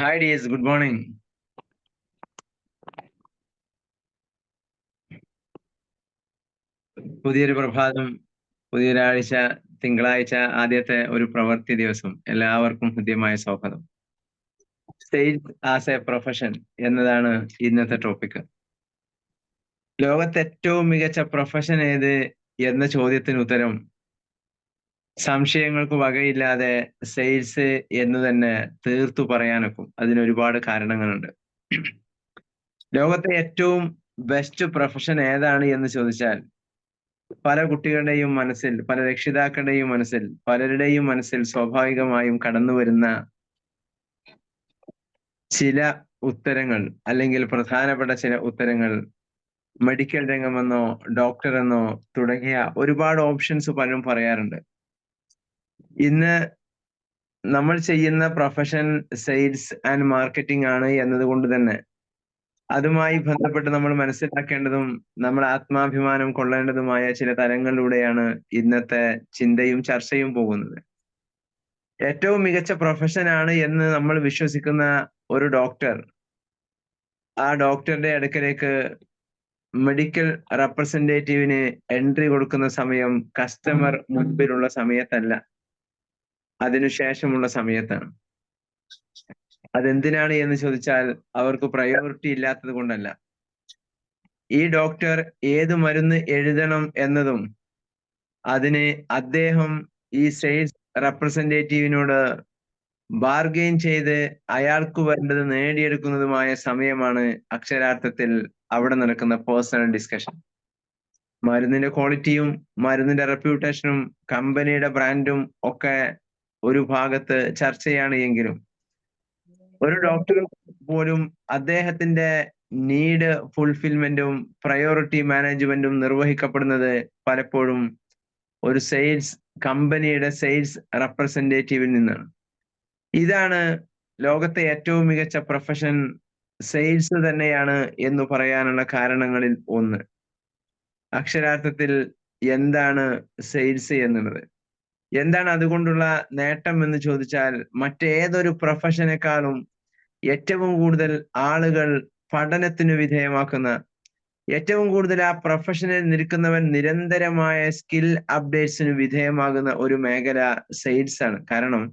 Hi, dears. Good morning. പുതിയൊരു പ്രഭാതം, പുതിയൊരാഴ്ച, തിങ്കളാഴ്ച, ആദ്യത്തെ ഒരു പ്രവൃത്തി ദിവസം. എല്ലാവർക്കും ഹൃദ്യമായ സ്വാഗതം. സെയിൽസ് ആസ് എ പ്രൊഫഷൻ എന്നതാണ് ഇന്നത്തെ ടോപ്പിക്. ലോകത്തെ ഏറ്റവും മികച്ച പ്രൊഫഷൻ ഏത് എന്ന ചോദ്യത്തിന് ഉത്തരം സംശയങ്ങൾക്ക് വകയില്ലാതെ സെയിൽസ് എന്ന് തന്നെ തീർത്തു പറയാനൊക്കും. അതിന് ഒരുപാട് കാരണങ്ങളുണ്ട്. ലോകത്തെ ഏറ്റവും ബെസ്റ്റ് പ്രൊഫഷൻ ഏതാണ് എന്ന് ചോദിച്ചാൽ പല കുട്ടികളുടെയും മനസ്സിൽ, പല രക്ഷിതാക്കളുടെയും മനസ്സിൽ, പലരുടെയും മനസ്സിൽ സ്വാഭാവികമായും കടന്നു വരുന്ന ചില ഉത്തരങ്ങൾ അല്ലെങ്കിൽ പ്രധാനപ്പെട്ട ചില ഉത്തരങ്ങൾ മെഡിക്കൽ രംഗമെന്നോ ഡോക്ടർ എന്നോ തുടങ്ങിയ ഒരുപാട് ഓപ്ഷൻസ് പലരും പറയാറുണ്ട്. ഇന്ന് നമ്മൾ ചെയ്യുന്ന പ്രൊഫഷൻ സെയിൽസ് ആൻഡ് മാർക്കറ്റിംഗ് ആണ് എന്നതുകൊണ്ട് തന്നെ അതുമായി ബന്ധപ്പെട്ട് നമ്മൾ മനസ്സിലാക്കേണ്ടതും നമ്മൾ ആത്മാഭിമാനം കൊള്ളേണ്ടതുമായ ചില തലങ്ങളിലൂടെയാണ് ഇന്നത്തെ ചിന്തയും ചർച്ചയും പോകുന്നത്. ഏറ്റവും മികച്ച പ്രൊഫഷനാണ് എന്ന് നമ്മൾ വിശ്വസിക്കുന്ന ഒരു ഡോക്ടർ ആ ഡോക്ടറുടെ അടുക്കലേക്ക് മെഡിക്കൽ റെപ്രസെന്റേറ്റീവിന് എൻട്രി കൊടുക്കുന്ന സമയം കസ്റ്റമർ മുൻപിലുള്ള സമയത്തല്ല, അതിനുശേഷമുള്ള സമയത്താണ്. അതെന്തിനാണ് എന്ന് ചോദിച്ചാൽ അവർക്ക് പ്രയോറിറ്റി ഇല്ലാത്തത് കൊണ്ടല്ല. ഈ ഡോക്ടർ ഏത് മരുന്ന് എഴുതണം എന്നതും അതിന് അദ്ദേഹം ഈ സെയിൽസ് റെപ്രസെന്റേറ്റീവിനോട് ബാർഗെയിൻ ചെയ്ത് അയാൾക്ക് വേണ്ടത് നേടിയെടുക്കുന്നതുമായ സമയമാണ് അക്ഷരാർത്ഥത്തിൽ അവിടെ നടക്കുന്ന പേഴ്സണൽ ഡിസ്കഷൻ. മരുന്നിന്റെ ക്വാളിറ്റിയും മരുന്നിന്റെ റെപ്യൂട്ടേഷനും കമ്പനിയുടെ ബ്രാൻഡും ഒക്കെ ഒരു ഭാഗത്ത് ചർച്ചയാണ് എങ്കിലും ഒരു ഡോക്ടർ പോലും അദ്ദേഹത്തിന്റെ നീഡ് ഫുൾഫിൽമെന്റും പ്രയോറിറ്റി മാനേജ്മെന്റും നിർവഹിക്കപ്പെടുന്നത് പലപ്പോഴും ഒരു സെയിൽസ് കമ്പനിയുടെ സെയിൽസ് റെപ്രസെന്റേറ്റീവിൽ നിന്നാണ്. ഇതാണ് ലോകത്തെ ഏറ്റവും മികച്ച പ്രൊഫഷൻ സെയിൽസ് തന്നെയാണ് എന്ന് പറയാനുള്ള കാരണങ്ങളിൽ ഒന്ന്. അക്ഷരാർത്ഥത്തിൽ എന്താണ് സെയിൽസ് എന്നുള്ളത്, എന്താണ് അതുകൊണ്ടുള്ള നേട്ടം എന്ന് ചോദിച്ചാൽ മറ്റേതൊരു പ്രൊഫഷനേക്കാളും ഏറ്റവും കൂടുതൽ ആളുകൾ പഠനത്തിന് വിധേയമാക്കുന്ന, ഏറ്റവും കൂടുതൽ ആ പ്രൊഫഷനിൽ നിൽക്കുന്നവൻ നിരന്തരമായ സ്കിൽ അപ്ഡേറ്റ്സിന് വിധേയമാകുന്ന ഒരു മേഖല സെയിൽസ് ആണ്. കാരണം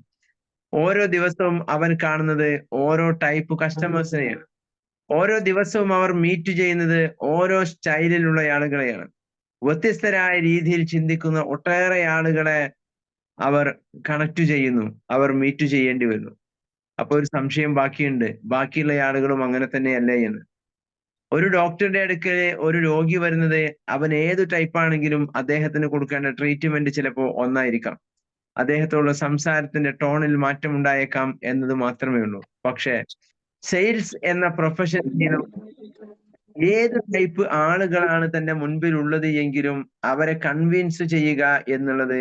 ഓരോ ദിവസവും അവൻ കാണുന്നത് ഓരോ ടൈപ്പ് കസ്റ്റമേഴ്സിനെയാണ്. ഓരോ ദിവസവും അവർ മീറ്റ് ചെയ്യുന്നത് ഓരോ സ്റ്റൈലിലുള്ള ആളുകളെയാണ്. വ്യത്യസ്തരായ രീതിയിൽ ചിന്തിക്കുന്ന ഒട്ടേറെ ആളുകളെ അവർ കണക്ട് ചെയ്യുന്നു, അവർ മീറ്റ് ചെയ്യേണ്ടി വരുന്നു. അപ്പൊ ഒരു സംശയം ബാക്കിയുണ്ട്, ബാക്കിയുള്ള ആളുകളും അങ്ങനെ തന്നെയല്ലേ എന്ന്. ഒരു ഡോക്ടറുടെ അടുക്കൽ ഒരു രോഗി വരുന്നത് അവൻ ഏത് ടൈപ്പ് ആണെങ്കിലും അദ്ദേഹത്തിന് കൊടുക്കേണ്ട ട്രീറ്റ്മെന്റ് ചിലപ്പോ ഒന്നായിരിക്കാം. അദ്ദേഹത്തോടുള്ള സംസാരത്തിന്റെ ടോണിൽ മാറ്റം ഉണ്ടായേക്കാം എന്നത് മാത്രമേ ഉള്ളൂ. പക്ഷേ സെയിൽസ് എന്ന പ്രൊഫഷൻ ഏത് ടൈപ്പ് ആളുകളാണ് തന്റെ മുൻപിൽ ഉള്ളത് എങ്കിലും അവരെ കൺവിൻസ് ചെയ്യുക എന്നുള്ളത്,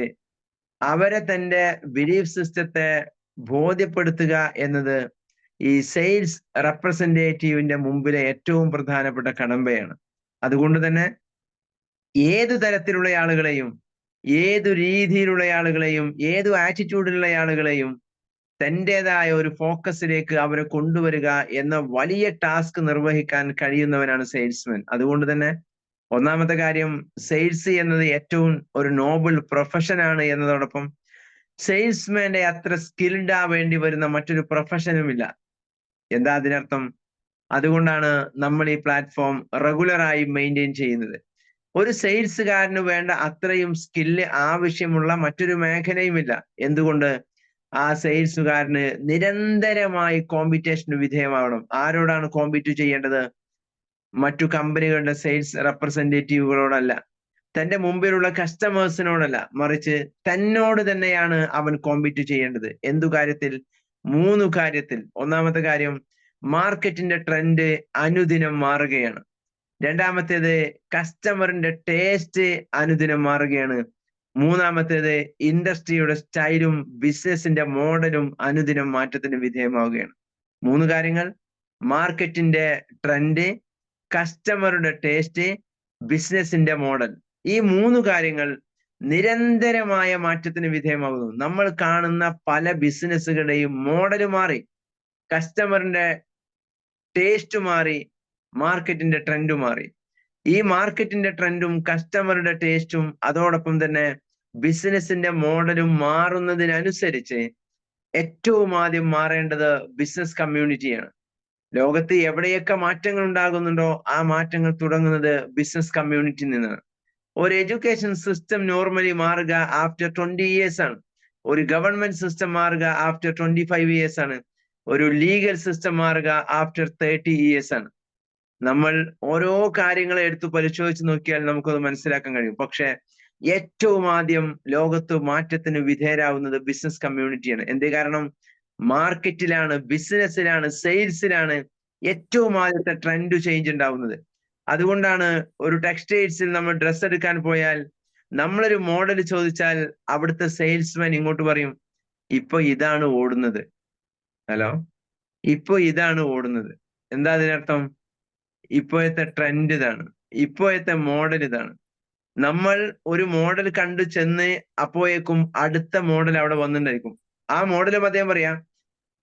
അവരെ തന്റെ ബിലീഫ് സിസ്റ്റത്തെ ബോധ്യപ്പെടുത്തുക എന്നത് ഈ സെയിൽസ് റെപ്രസെന്റേറ്റീവിന്റെ മുമ്പിലെ ഏറ്റവും പ്രധാനപ്പെട്ട കടമ്പയാണ്. അതുകൊണ്ട് തന്നെ ഏതു തരത്തിലുള്ള ആളുകളെയും, ഏതു രീതിയിലുള്ള ആളുകളെയും, ഏതു ആറ്റിറ്റ്യൂഡിലുള്ള ആളുകളെയും തന്റേതായ ഒരു ഫോക്കസിലേക്ക് അവരെ കൊണ്ടുവരിക എന്ന വലിയ ടാസ്ക് നിർവഹിക്കാൻ കഴിയുന്നവനാണ് സെയിൽസ്മാൻ. അതുകൊണ്ട് തന്നെ ഒന്നാമത്തെ കാര്യം, സെയിൽസ് എന്നത് ഏറ്റവും ഒരു നോബിൾ പ്രൊഫഷൻ ആണ് എന്നതോടൊപ്പം സെയിൽസ്മാന്റെ അത്ര സ്കിൽഡ് ആവേണ്ടി വരുന്ന മറ്റൊരു പ്രൊഫഷനുമില്ല. എന്താ അതിനർത്ഥം? അതുകൊണ്ടാണ് നമ്മൾ ഈ പ്ലാറ്റ്ഫോം റെഗുലറായി മെയിൻറ്റെയിൻ ചെയ്യുന്നത്. ഒരു സെയിൽസുകാരന് വേണ്ട അത്രയും സ്കില്ല് ആവശ്യമുള്ള മറ്റൊരു മേഖലയുമില്ല. എന്തുകൊണ്ട്? ആ സെയിൽസുകാരന് നിരന്തരമായി കോമ്പറ്റീഷന് വിധേയമാവണം. ആരോടാണ് കോമ്പീറ്റ് ചെയ്യേണ്ടത്? മറ്റു കമ്പനികളുടെ സെയിൽസ് റെപ്രസെന്റേറ്റീവുകളോടല്ല, തന്റെ മുമ്പിലുള്ള കസ്റ്റമേഴ്സിനോടല്ല, മറിച്ച് തന്നോട് തന്നെയാണ് അവൻ കോമ്പീറ്റ് ചെയ്യേണ്ടത്. എന്തു കാര്യത്തിൽ? 3 കാര്യത്തിൽ. ഒന്നാമത്തെ കാര്യം, മാർക്കറ്റിന്റെ ട്രെൻഡ് അനുദിനം മാറുകയാണ്. രണ്ടാമത്തേത്, കസ്റ്റമറിന്റെ ടേസ്റ്റ് അനുദിനം മാറുകയാണ്. മൂന്നാമത്തേത്, ഇൻഡസ്ട്രിയുടെ സ്റ്റൈലും ബിസിനസിന്റെ മോഡലും അനുദിനം മാറ്റത്തിന് വിധേയമാവുകയാണ്. 3 കാര്യങ്ങൾ: മാർക്കറ്റിന്റെ ട്രെൻഡ്, കസ്റ്റമറുടെ ടേസ്റ്റ്, ബിസിനസിന്റെ മോഡൽ. ഈ 3 കാര്യങ്ങൾ നിരന്തരമായ മാറ്റത്തിന് വിധേയമാകുന്നു. നമ്മൾ കാണുന്ന പല ബിസിനസ്സുകളുടെയും മോഡൽ മാറി. കസ്റ്റമറിന്റെ ടേസ്റ്റ് മാറി, മാർക്കറ്റിന്റെ ട്രെൻഡ് മാറി. ഈ മാർക്കറ്റിന്റെ ട്രെൻഡും കസ്റ്റമറുടെ ടേസ്റ്റും അതോടൊപ്പം തന്നെ ബിസിനസിന്റെ മോഡലും മാറുന്നതിനനുസരിച്ച് ഏറ്റവും ആദ്യം മാറേണ്ടത് ബിസിനസ് കമ്മ്യൂണിറ്റിയാണ്. ലോകത്ത് എവിടെയൊക്കെ മാറ്റങ്ങൾ ഉണ്ടാകുന്നുണ്ടോ ആ മാറ്റങ്ങൾ തുടങ്ങുന്നത് ബിസിനസ് കമ്മ്യൂണിറ്റിയിൽ നിന്നാണ്. ഒരു എഡ്യൂക്കേഷൻ സിസ്റ്റം നോർമലി മാറുക ആഫ്റ്റർ 20 years ആണ്. ഒരു ഗവൺമെന്റ് സിസ്റ്റം മാറുക ആഫ്റ്റർ 25 years ആണ്. ഒരു ലീഗൽ സിസ്റ്റം മാറുക ആഫ്റ്റർ 30 years ആണ്. നമ്മൾ ഓരോ കാര്യങ്ങളെ എടുത്ത് പരിശോധിച്ച് നോക്കിയാൽ നമുക്കത് മനസ്സിലാക്കാൻ കഴിയും. പക്ഷെ ഏറ്റവും ആദ്യം ലോകത്ത് മാറ്റത്തിന് വിധേയരാകുന്നത് ബിസിനസ് കമ്മ്യൂണിറ്റിയാണ്. എന്തേ കാരണം? മാർക്കറ്റിലാണ്, ബിസിനസ്സിലാണ്, സെയിൽസിലാണ് ഏറ്റവും ആദ്യത്തെ ട്രെൻഡ് ചേഞ്ച് ഉണ്ടാവുന്നത്. അതുകൊണ്ടാണ് ഒരു ടെക്സ്റ്റൈൽസിൽ നമ്മൾ ഡ്രസ്സ് എടുക്കാൻ പോയാൽ നമ്മളൊരു മോഡൽ ചോദിച്ചാൽ അവിടുത്തെ സെയിൽസ്മാൻ ഇങ്ങോട്ട് പറയും, ഇപ്പൊ ഇതാണ് ഓടുന്നത്. ഹലോ, ഇപ്പൊ ഇതാണ് ഓടുന്നത്. എന്താ അതിനർത്ഥം? ഇപ്പോഴത്തെ ട്രെൻഡ് ഇതാണ്, ഇപ്പോഴത്തെ മോഡൽ ഇതാണ്. നമ്മൾ ഒരു മോഡൽ കണ്ടു ചെന്ന് അപ്പോഴേക്കും അടുത്ത മോഡൽ അവിടെ വന്നിട്ടുണ്ടായിരിക്കും. ആ മോഡൽ അദ്ദേഹം പറയാം,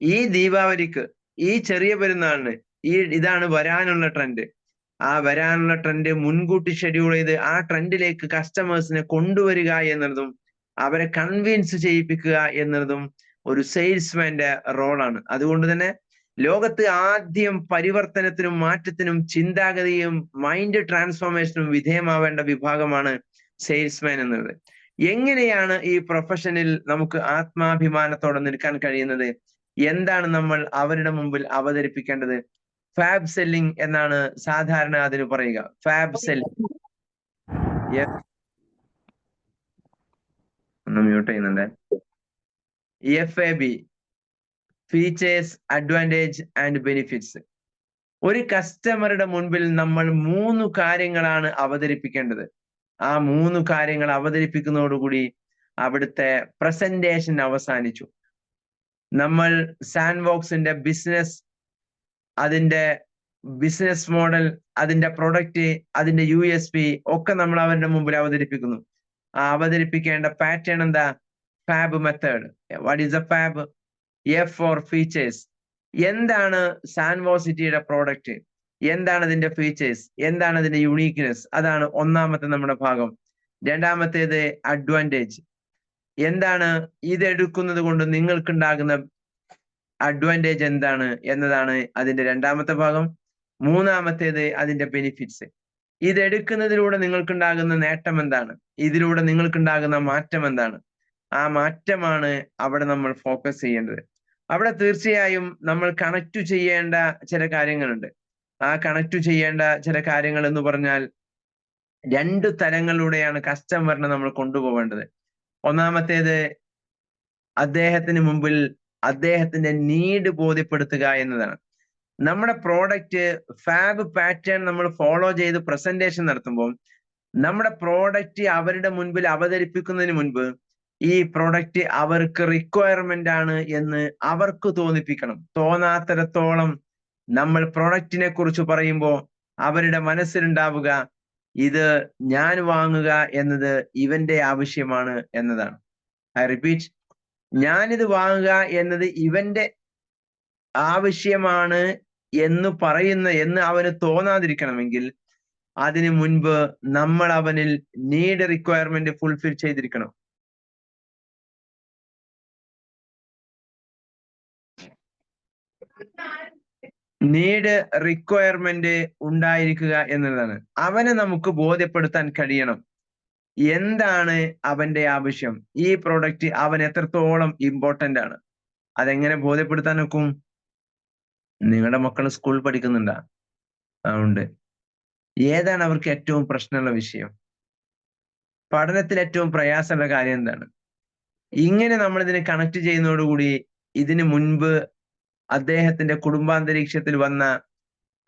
ഈ ദീപാവലിക്ക്, ഈ ചെറിയ പെരുന്നാളിന് ഇതാണ് വരാനുള്ള ട്രെൻഡ്. ആ വരാനുള്ള ട്രെൻഡ് മുൻകൂട്ടി ഷെഡ്യൂൾ ചെയ്ത് ആ ട്രെൻഡിലേക്ക് കസ്റ്റമേഴ്സിനെ കൊണ്ടുവരിക എന്നതും അവരെ കൺവിൻസ് ചെയ്യിപ്പിക്കുക എന്നതും ഒരു സെയിൽസ്മാന്റെ റോളാണ്. അതുകൊണ്ട് തന്നെ ലോകത്ത് ആദ്യം പരിവർത്തനത്തിനും മാറ്റത്തിനും ചിന്താഗതിയും മൈൻഡ് ട്രാൻസ്ഫോർമേഷനും വിധേയമാവേണ്ട വിഭാഗമാണ് സെയിൽസ്മാൻ എന്നത്. എങ്ങനെയാണ് ഈ പ്രൊഫഷനിൽ നമുക്ക് ആത്മാഭിമാനത്തോടെ നിൽക്കാൻ കഴിയുന്നത്? എന്താണ് നമ്മൾ അവരുടെ മുമ്പിൽ അവതരിപ്പിക്കേണ്ടത്? ഫാബ് സെല്ലിംഗ് എന്നാണ് സാധാരണ അതിന് പറയുക. Fab selling. ഒന്ന് മ്യൂട്ട് ചെയ്യുന്നുണ്ട്. FAB, features, advantage and benefits. ഒരു കസ്റ്റമറുടെ മുൻപിൽ നമ്മൾ 3 കാര്യങ്ങളാണ് അവതരിപ്പിക്കേണ്ടത്. ആ 3 കാര്യങ്ങൾ അവതരിപ്പിക്കുന്നതോടുകൂടി അവിടുത്തെ പ്രസന്റേഷൻ അവസാനിച്ചു. നമ്മൾ സാൻഡ്ബോക്സിന്റെ ബിസിനസ്, അതിന്റെ ബിസിനസ് മോഡൽ, അതിന്റെ പ്രൊഡക്റ്റ്, അതിന്റെ USP ഒക്കെ നമ്മൾ അവരുടെ മുമ്പിൽ അവതരിപ്പിക്കുന്നു. ആ അവതരിപ്പിക്കേണ്ട പാറ്റേൺ എന്താ? FAB method. What is a FAB? F for features. എന്താണ് സാൻവോസിറ്റിയുടെ പ്രോഡക്റ്റ്? എന്താണ് അതിന്റെ ഫീച്ചേഴ്സ്? എന്താണ് അതിന്റെ യുണീക്ക്നെസ്? അതാണ് ഒന്നാമത്തെ നമ്മുടെ ഭാഗം. രണ്ടാമത്തേത് അഡ്വാൻറ്റേജ്. എന്താണ് ഇതെടുക്കുന്നത് കൊണ്ട് നിങ്ങൾക്കുണ്ടാകുന്ന അഡ്വാൻറ്റേജ് എന്താണ് എന്നതാണ് അതിന്റെ രണ്ടാമത്തെ ഭാഗം. മൂന്നാമത്തേത് അതിന്റെ ബെനിഫിറ്റ്സ്. ഇതെടുക്കുന്നതിലൂടെ നിങ്ങൾക്കുണ്ടാകുന്ന നേട്ടം എന്താണ്? ഇതിലൂടെ നിങ്ങൾക്കുണ്ടാകുന്ന മാറ്റം എന്താണ്? ആ മാറ്റമാണ് അവിടെ നമ്മൾ ഫോക്കസ് ചെയ്യേണ്ടത്. അവിടെ തീർച്ചയായും നമ്മൾ കണക്ട് ചെയ്യേണ്ട ചില കാര്യങ്ങളുണ്ട്. ആ കണക്ട് ചെയ്യേണ്ട ചില കാര്യങ്ങൾ എന്ന് പറഞ്ഞാൽ 2 തലങ്ങളിലൂടെയാണ് കസ്റ്റമറിനെ നമ്മൾ കൊണ്ടുപോകേണ്ടത്. ഒന്നാമത്തേത് അദ്ദേഹത്തിന് മുമ്പിൽ അദ്ദേഹത്തിന്റെ നീഡ് ബോധ്യപ്പെടുത്തുക എന്നതാണ്. നമ്മുടെ പ്രോഡക്റ്റ് ഫാബ് പാറ്റേൺ നമ്മൾ ഫോളോ ചെയ്ത് പ്രസന്റേഷൻ നടത്തുമ്പോൾ നമ്മുടെ പ്രോഡക്റ്റ് അവരുടെ മുൻപിൽ അവതരിപ്പിക്കുന്നതിന് മുൻപ് ഈ പ്രോഡക്റ്റ് അവർക്ക് റിക്വയർമെന്റ് ആണ് എന്ന് അവർക്ക് തോന്നിപ്പിക്കണം. തോന്നാത്തിടത്തോളം നമ്മൾ പ്രോഡക്റ്റിനെ കുറിച്ച് പറയുമ്പോൾ അവരുടെ മനസ്സിലുണ്ടാവുക ഇത് ഞാൻ വാങ്ങുക എന്നത് ഇവന്റെ ആവശ്യമാണ് എന്നതാണ്. ഐ റിപ്പീറ്റ്, ഞാനിത് വാങ്ങുക എന്നത് ഇവന്റെ ആവശ്യമാണ് എന്ന് അവന് തോന്നാതിരിക്കണമെങ്കിൽ അതിനു മുൻപ് നമ്മൾ അവനിൽ നീഡ്, റിക്വയർമെന്റ് ഫുൾഫിൽ ചെയ്തിരിക്കണം. നീഡ്, റിക്വയർമെന്റ് ഉണ്ടായിരിക്കുക എന്നതാണ്. അവനെ നമുക്ക് ബോധ്യപ്പെടുത്താൻ കഴിയണം എന്താണ് അവന്റെ ആവശ്യം, ഈ പ്രോഡക്റ്റ് അവൻ എത്രത്തോളം ഇമ്പോർട്ടന്റ് ആണ്. അതെങ്ങനെ ബോധ്യപ്പെടുത്താൻ നോക്കും? നിങ്ങളുടെ മക്കൾ സ്കൂളിൽ പഠിക്കുന്നുണ്ടാ? ഉണ്ട്. ഏതാണ് അവർക്ക് ഏറ്റവും പ്രശ്നമുള്ള വിഷയം? പഠനത്തിൽ ഏറ്റവും പ്രയാസമുള്ള കാര്യം എന്താണ്? ഇങ്ങനെ നമ്മൾ ഇതിനെ കണക്ട് ചെയ്യുന്നതോടുകൂടി ഇതിനു മുൻപ് അദ്ദേഹത്തിന്റെ കുടുംബാന്തരീക്ഷത്തിൽ വന്ന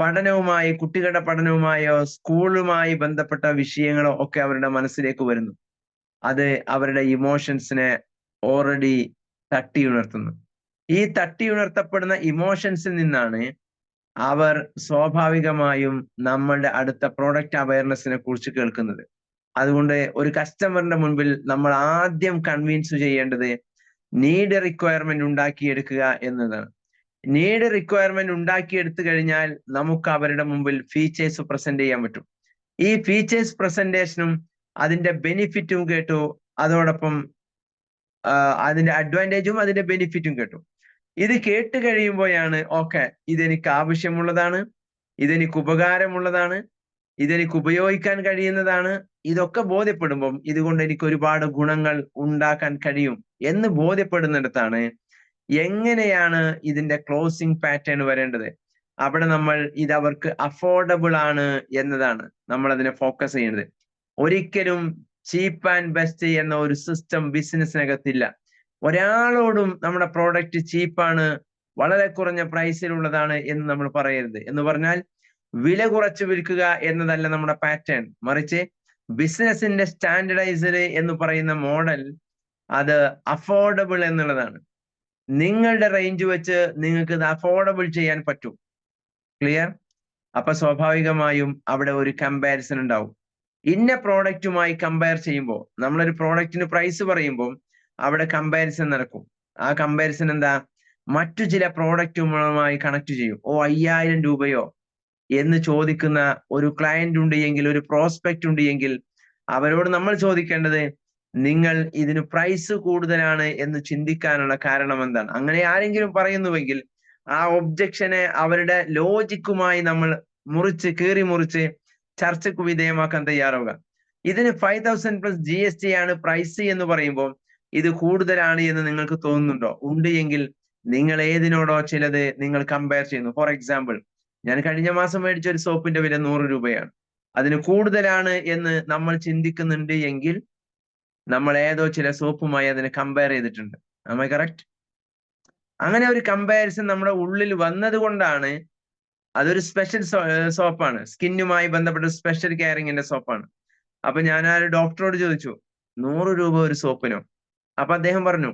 പഠനവുമായി, കുട്ടികളുടെ പഠനവുമായോ സ്കൂളുമായി ബന്ധപ്പെട്ട വിഷയങ്ങളോ ഒക്കെ അവരുടെ മനസ്സിലേക്ക് വരുന്നു. അത് അവരുടെ ഇമോഷൻസിനെ ഓൾറെഡി തട്ടിയുണർത്തുന്നു. ഈ തട്ടിയുണർത്തപ്പെടുന്ന ഇമോഷൻസിൽ നിന്നാണ് അവർ സ്വാഭാവികമായും നമ്മളുടെ അടുത്ത പ്രോഡക്റ്റ് അവയർനെസ്സിനെ കുറിച്ച് കേൾക്കുന്നത്. അതുകൊണ്ട് ഒരു കസ്റ്റമറിന്റെ മുൻപിൽ നമ്മൾ ആദ്യം കൺവിൻസ് ചെയ്യേണ്ടത് നീഡ്, റിക്വയർമെന്റ് ഉണ്ടാക്കിയെടുക്കുക എന്നതാണ്. നീഡ് റിക്വയർമെന്റ് ഉണ്ടാക്കിയെടുത്തു കഴിഞ്ഞാൽ നമുക്ക് അവരുടെ മുമ്പിൽ ഫീച്ചേഴ്സ് പ്രസന്റ് ചെയ്യാൻ പറ്റും. ഈ ഫീച്ചേഴ്സ് പ്രസന്റേഷനും അതിന്റെ ബെനിഫിറ്റും കേട്ടു, അതോടൊപ്പം അതിന്റെ അഡ്വാൻറ്റേജും അതിന്റെ ബെനിഫിറ്റും കേട്ടു. ഇത് കേട്ട് കഴിയുമ്പോഴാണ് ഓക്കെ, ഇതെനിക്ക് ആവശ്യമുള്ളതാണ്, ഇതെനിക്ക് ഉപകാരമുള്ളതാണ്, ഇതെനിക്ക് ഉപയോഗിക്കാൻ കഴിയുന്നതാണ്, ഇതൊക്കെ ബോധ്യപ്പെടുമ്പം ഇതുകൊണ്ട് എനിക്ക് ഒരുപാട് ഗുണങ്ങൾ ഉണ്ടാക്കാൻ കഴിയും എന്ന് ബോധ്യപ്പെടുന്നിടത്താണ് എങ്ങനെയാണ് ഇതിന്റെ ക്ലോസിംഗ് പാറ്റേൺ വരേണ്ടത്. അവിടെ നമ്മൾ ഇത് അവർക്ക് അഫോർഡബിൾ ആണ് എന്നതാണ് നമ്മൾ അതിനെ ഫോക്കസ് ചെയ്യുന്നത്. ഒരിക്കലും ചീപ്പ് ആൻഡ് ബെസ്റ്റ് എന്ന ഒരു സിസ്റ്റം ബിസിനസ്സിനകത്തില്ല. ഒരാളോടും നമ്മുടെ പ്രോഡക്റ്റ് ചീപ്പാണ്, വളരെ കുറഞ്ഞ പ്രൈസിലുള്ളതാണ് എന്ന് നമ്മൾ പറയരുത്. എന്ന് പറഞ്ഞാൽ വില കുറച്ച് വിൽക്കുക എന്നതല്ല നമ്മുടെ പാറ്റേൺ. മറിച്ച് ബിസിനസിന്റെ സ്റ്റാൻഡർഡൈസ്ഡ് എന്ന് പറയുന്ന മോഡൽ അത് അഫോർഡബിൾ എന്നുള്ളതാണ്. നിങ്ങളുടെ റേഞ്ച് വെച്ച് നിങ്ങൾക്ക് ഇത് അഫോർഡബിൾ ചെയ്യാൻ പറ്റും. ക്ലിയർ? അപ്പൊ സ്വാഭാവികമായും അവിടെ ഒരു കമ്പാരിസൺ ഉണ്ടാവും. ഇന്ന പ്രോഡക്റ്റുമായി കമ്പയർ ചെയ്യുമ്പോൾ, നമ്മളൊരു പ്രോഡക്റ്റിന് പ്രൈസ് പറയുമ്പോൾ അവിടെ കമ്പാരിസൺ നടക്കും. ആ കമ്പാരിസൺ എന്താ? മറ്റു ചില പ്രോഡക്റ്റുകളുമായി കണക്ട് ചെയ്യും. 5000 രൂപയോ എന്ന് ചോദിക്കുന്ന ഒരു ക്ലയന്റ് ഉണ്ട് എങ്കിൽ, ഒരു പ്രോസ്പെക്ട് ഉണ്ട് എങ്കിൽ, അവരോട് നമ്മൾ ചോദിക്കേണ്ടത് നിങ്ങൾ ഇതിന് പ്രൈസ് കൂടുതലാണ് എന്ന് ചിന്തിക്കാനുള്ള കാരണം എന്താണ്? അങ്ങനെ ആരെങ്കിലും പറയുന്നുവെങ്കിൽ ആ ഒബ്ജക്ഷനെ അവരുടെ ലോജിക്കുമായി നമ്മൾ കീറി മുറിച്ച് ചർച്ചയ്ക്ക് വിധേയമാക്കാൻ തയ്യാറാവുക. ഇതിന് 5000 പ്ലസ് GST ആണ് പ്രൈസ് എന്ന് പറയുമ്പോൾ ഇത് കൂടുതലാണ് എന്ന് നിങ്ങൾക്ക് തോന്നുന്നുണ്ടോ? ഉണ്ട് എങ്കിൽ നിങ്ങൾ ഏതിനോടോ ചിലത് നിങ്ങൾ കമ്പയർ ചെയ്യുന്നു. ഫോർ എക്സാമ്പിൾ, ഞാൻ കഴിഞ്ഞ മാസം മേടിച്ച ഒരു സോപ്പിന്റെ വില 100 രൂപയാണ്. അതിന് കൂടുതലാണ് എന്ന് നമ്മൾ ചിന്തിക്കുന്നുണ്ട് എങ്കിൽ നമ്മൾ ഏതോ ചില സോപ്പുമായി അതിനെ കമ്പയർ ചെയ്തിട്ടുണ്ട്. Am I correct? അങ്ങനെ ഒരു കമ്പാരിസൺ നമ്മുടെ ഉള്ളിൽ വന്നത് കൊണ്ടാണ്, അതൊരു സ്പെഷ്യൽ സോപ്പാണ്, സ്കിന്നുമായി ബന്ധപ്പെട്ട സ്പെഷ്യൽ കെയറിങ്ങിന്റെ സോപ്പാണ്. അപ്പൊ ഞാൻ ആ ഒരു ഡോക്ടറോട് ചോദിച്ചു, 100 രൂപ ഒരു സോപ്പിനോ? അപ്പൊ അദ്ദേഹം പറഞ്ഞു,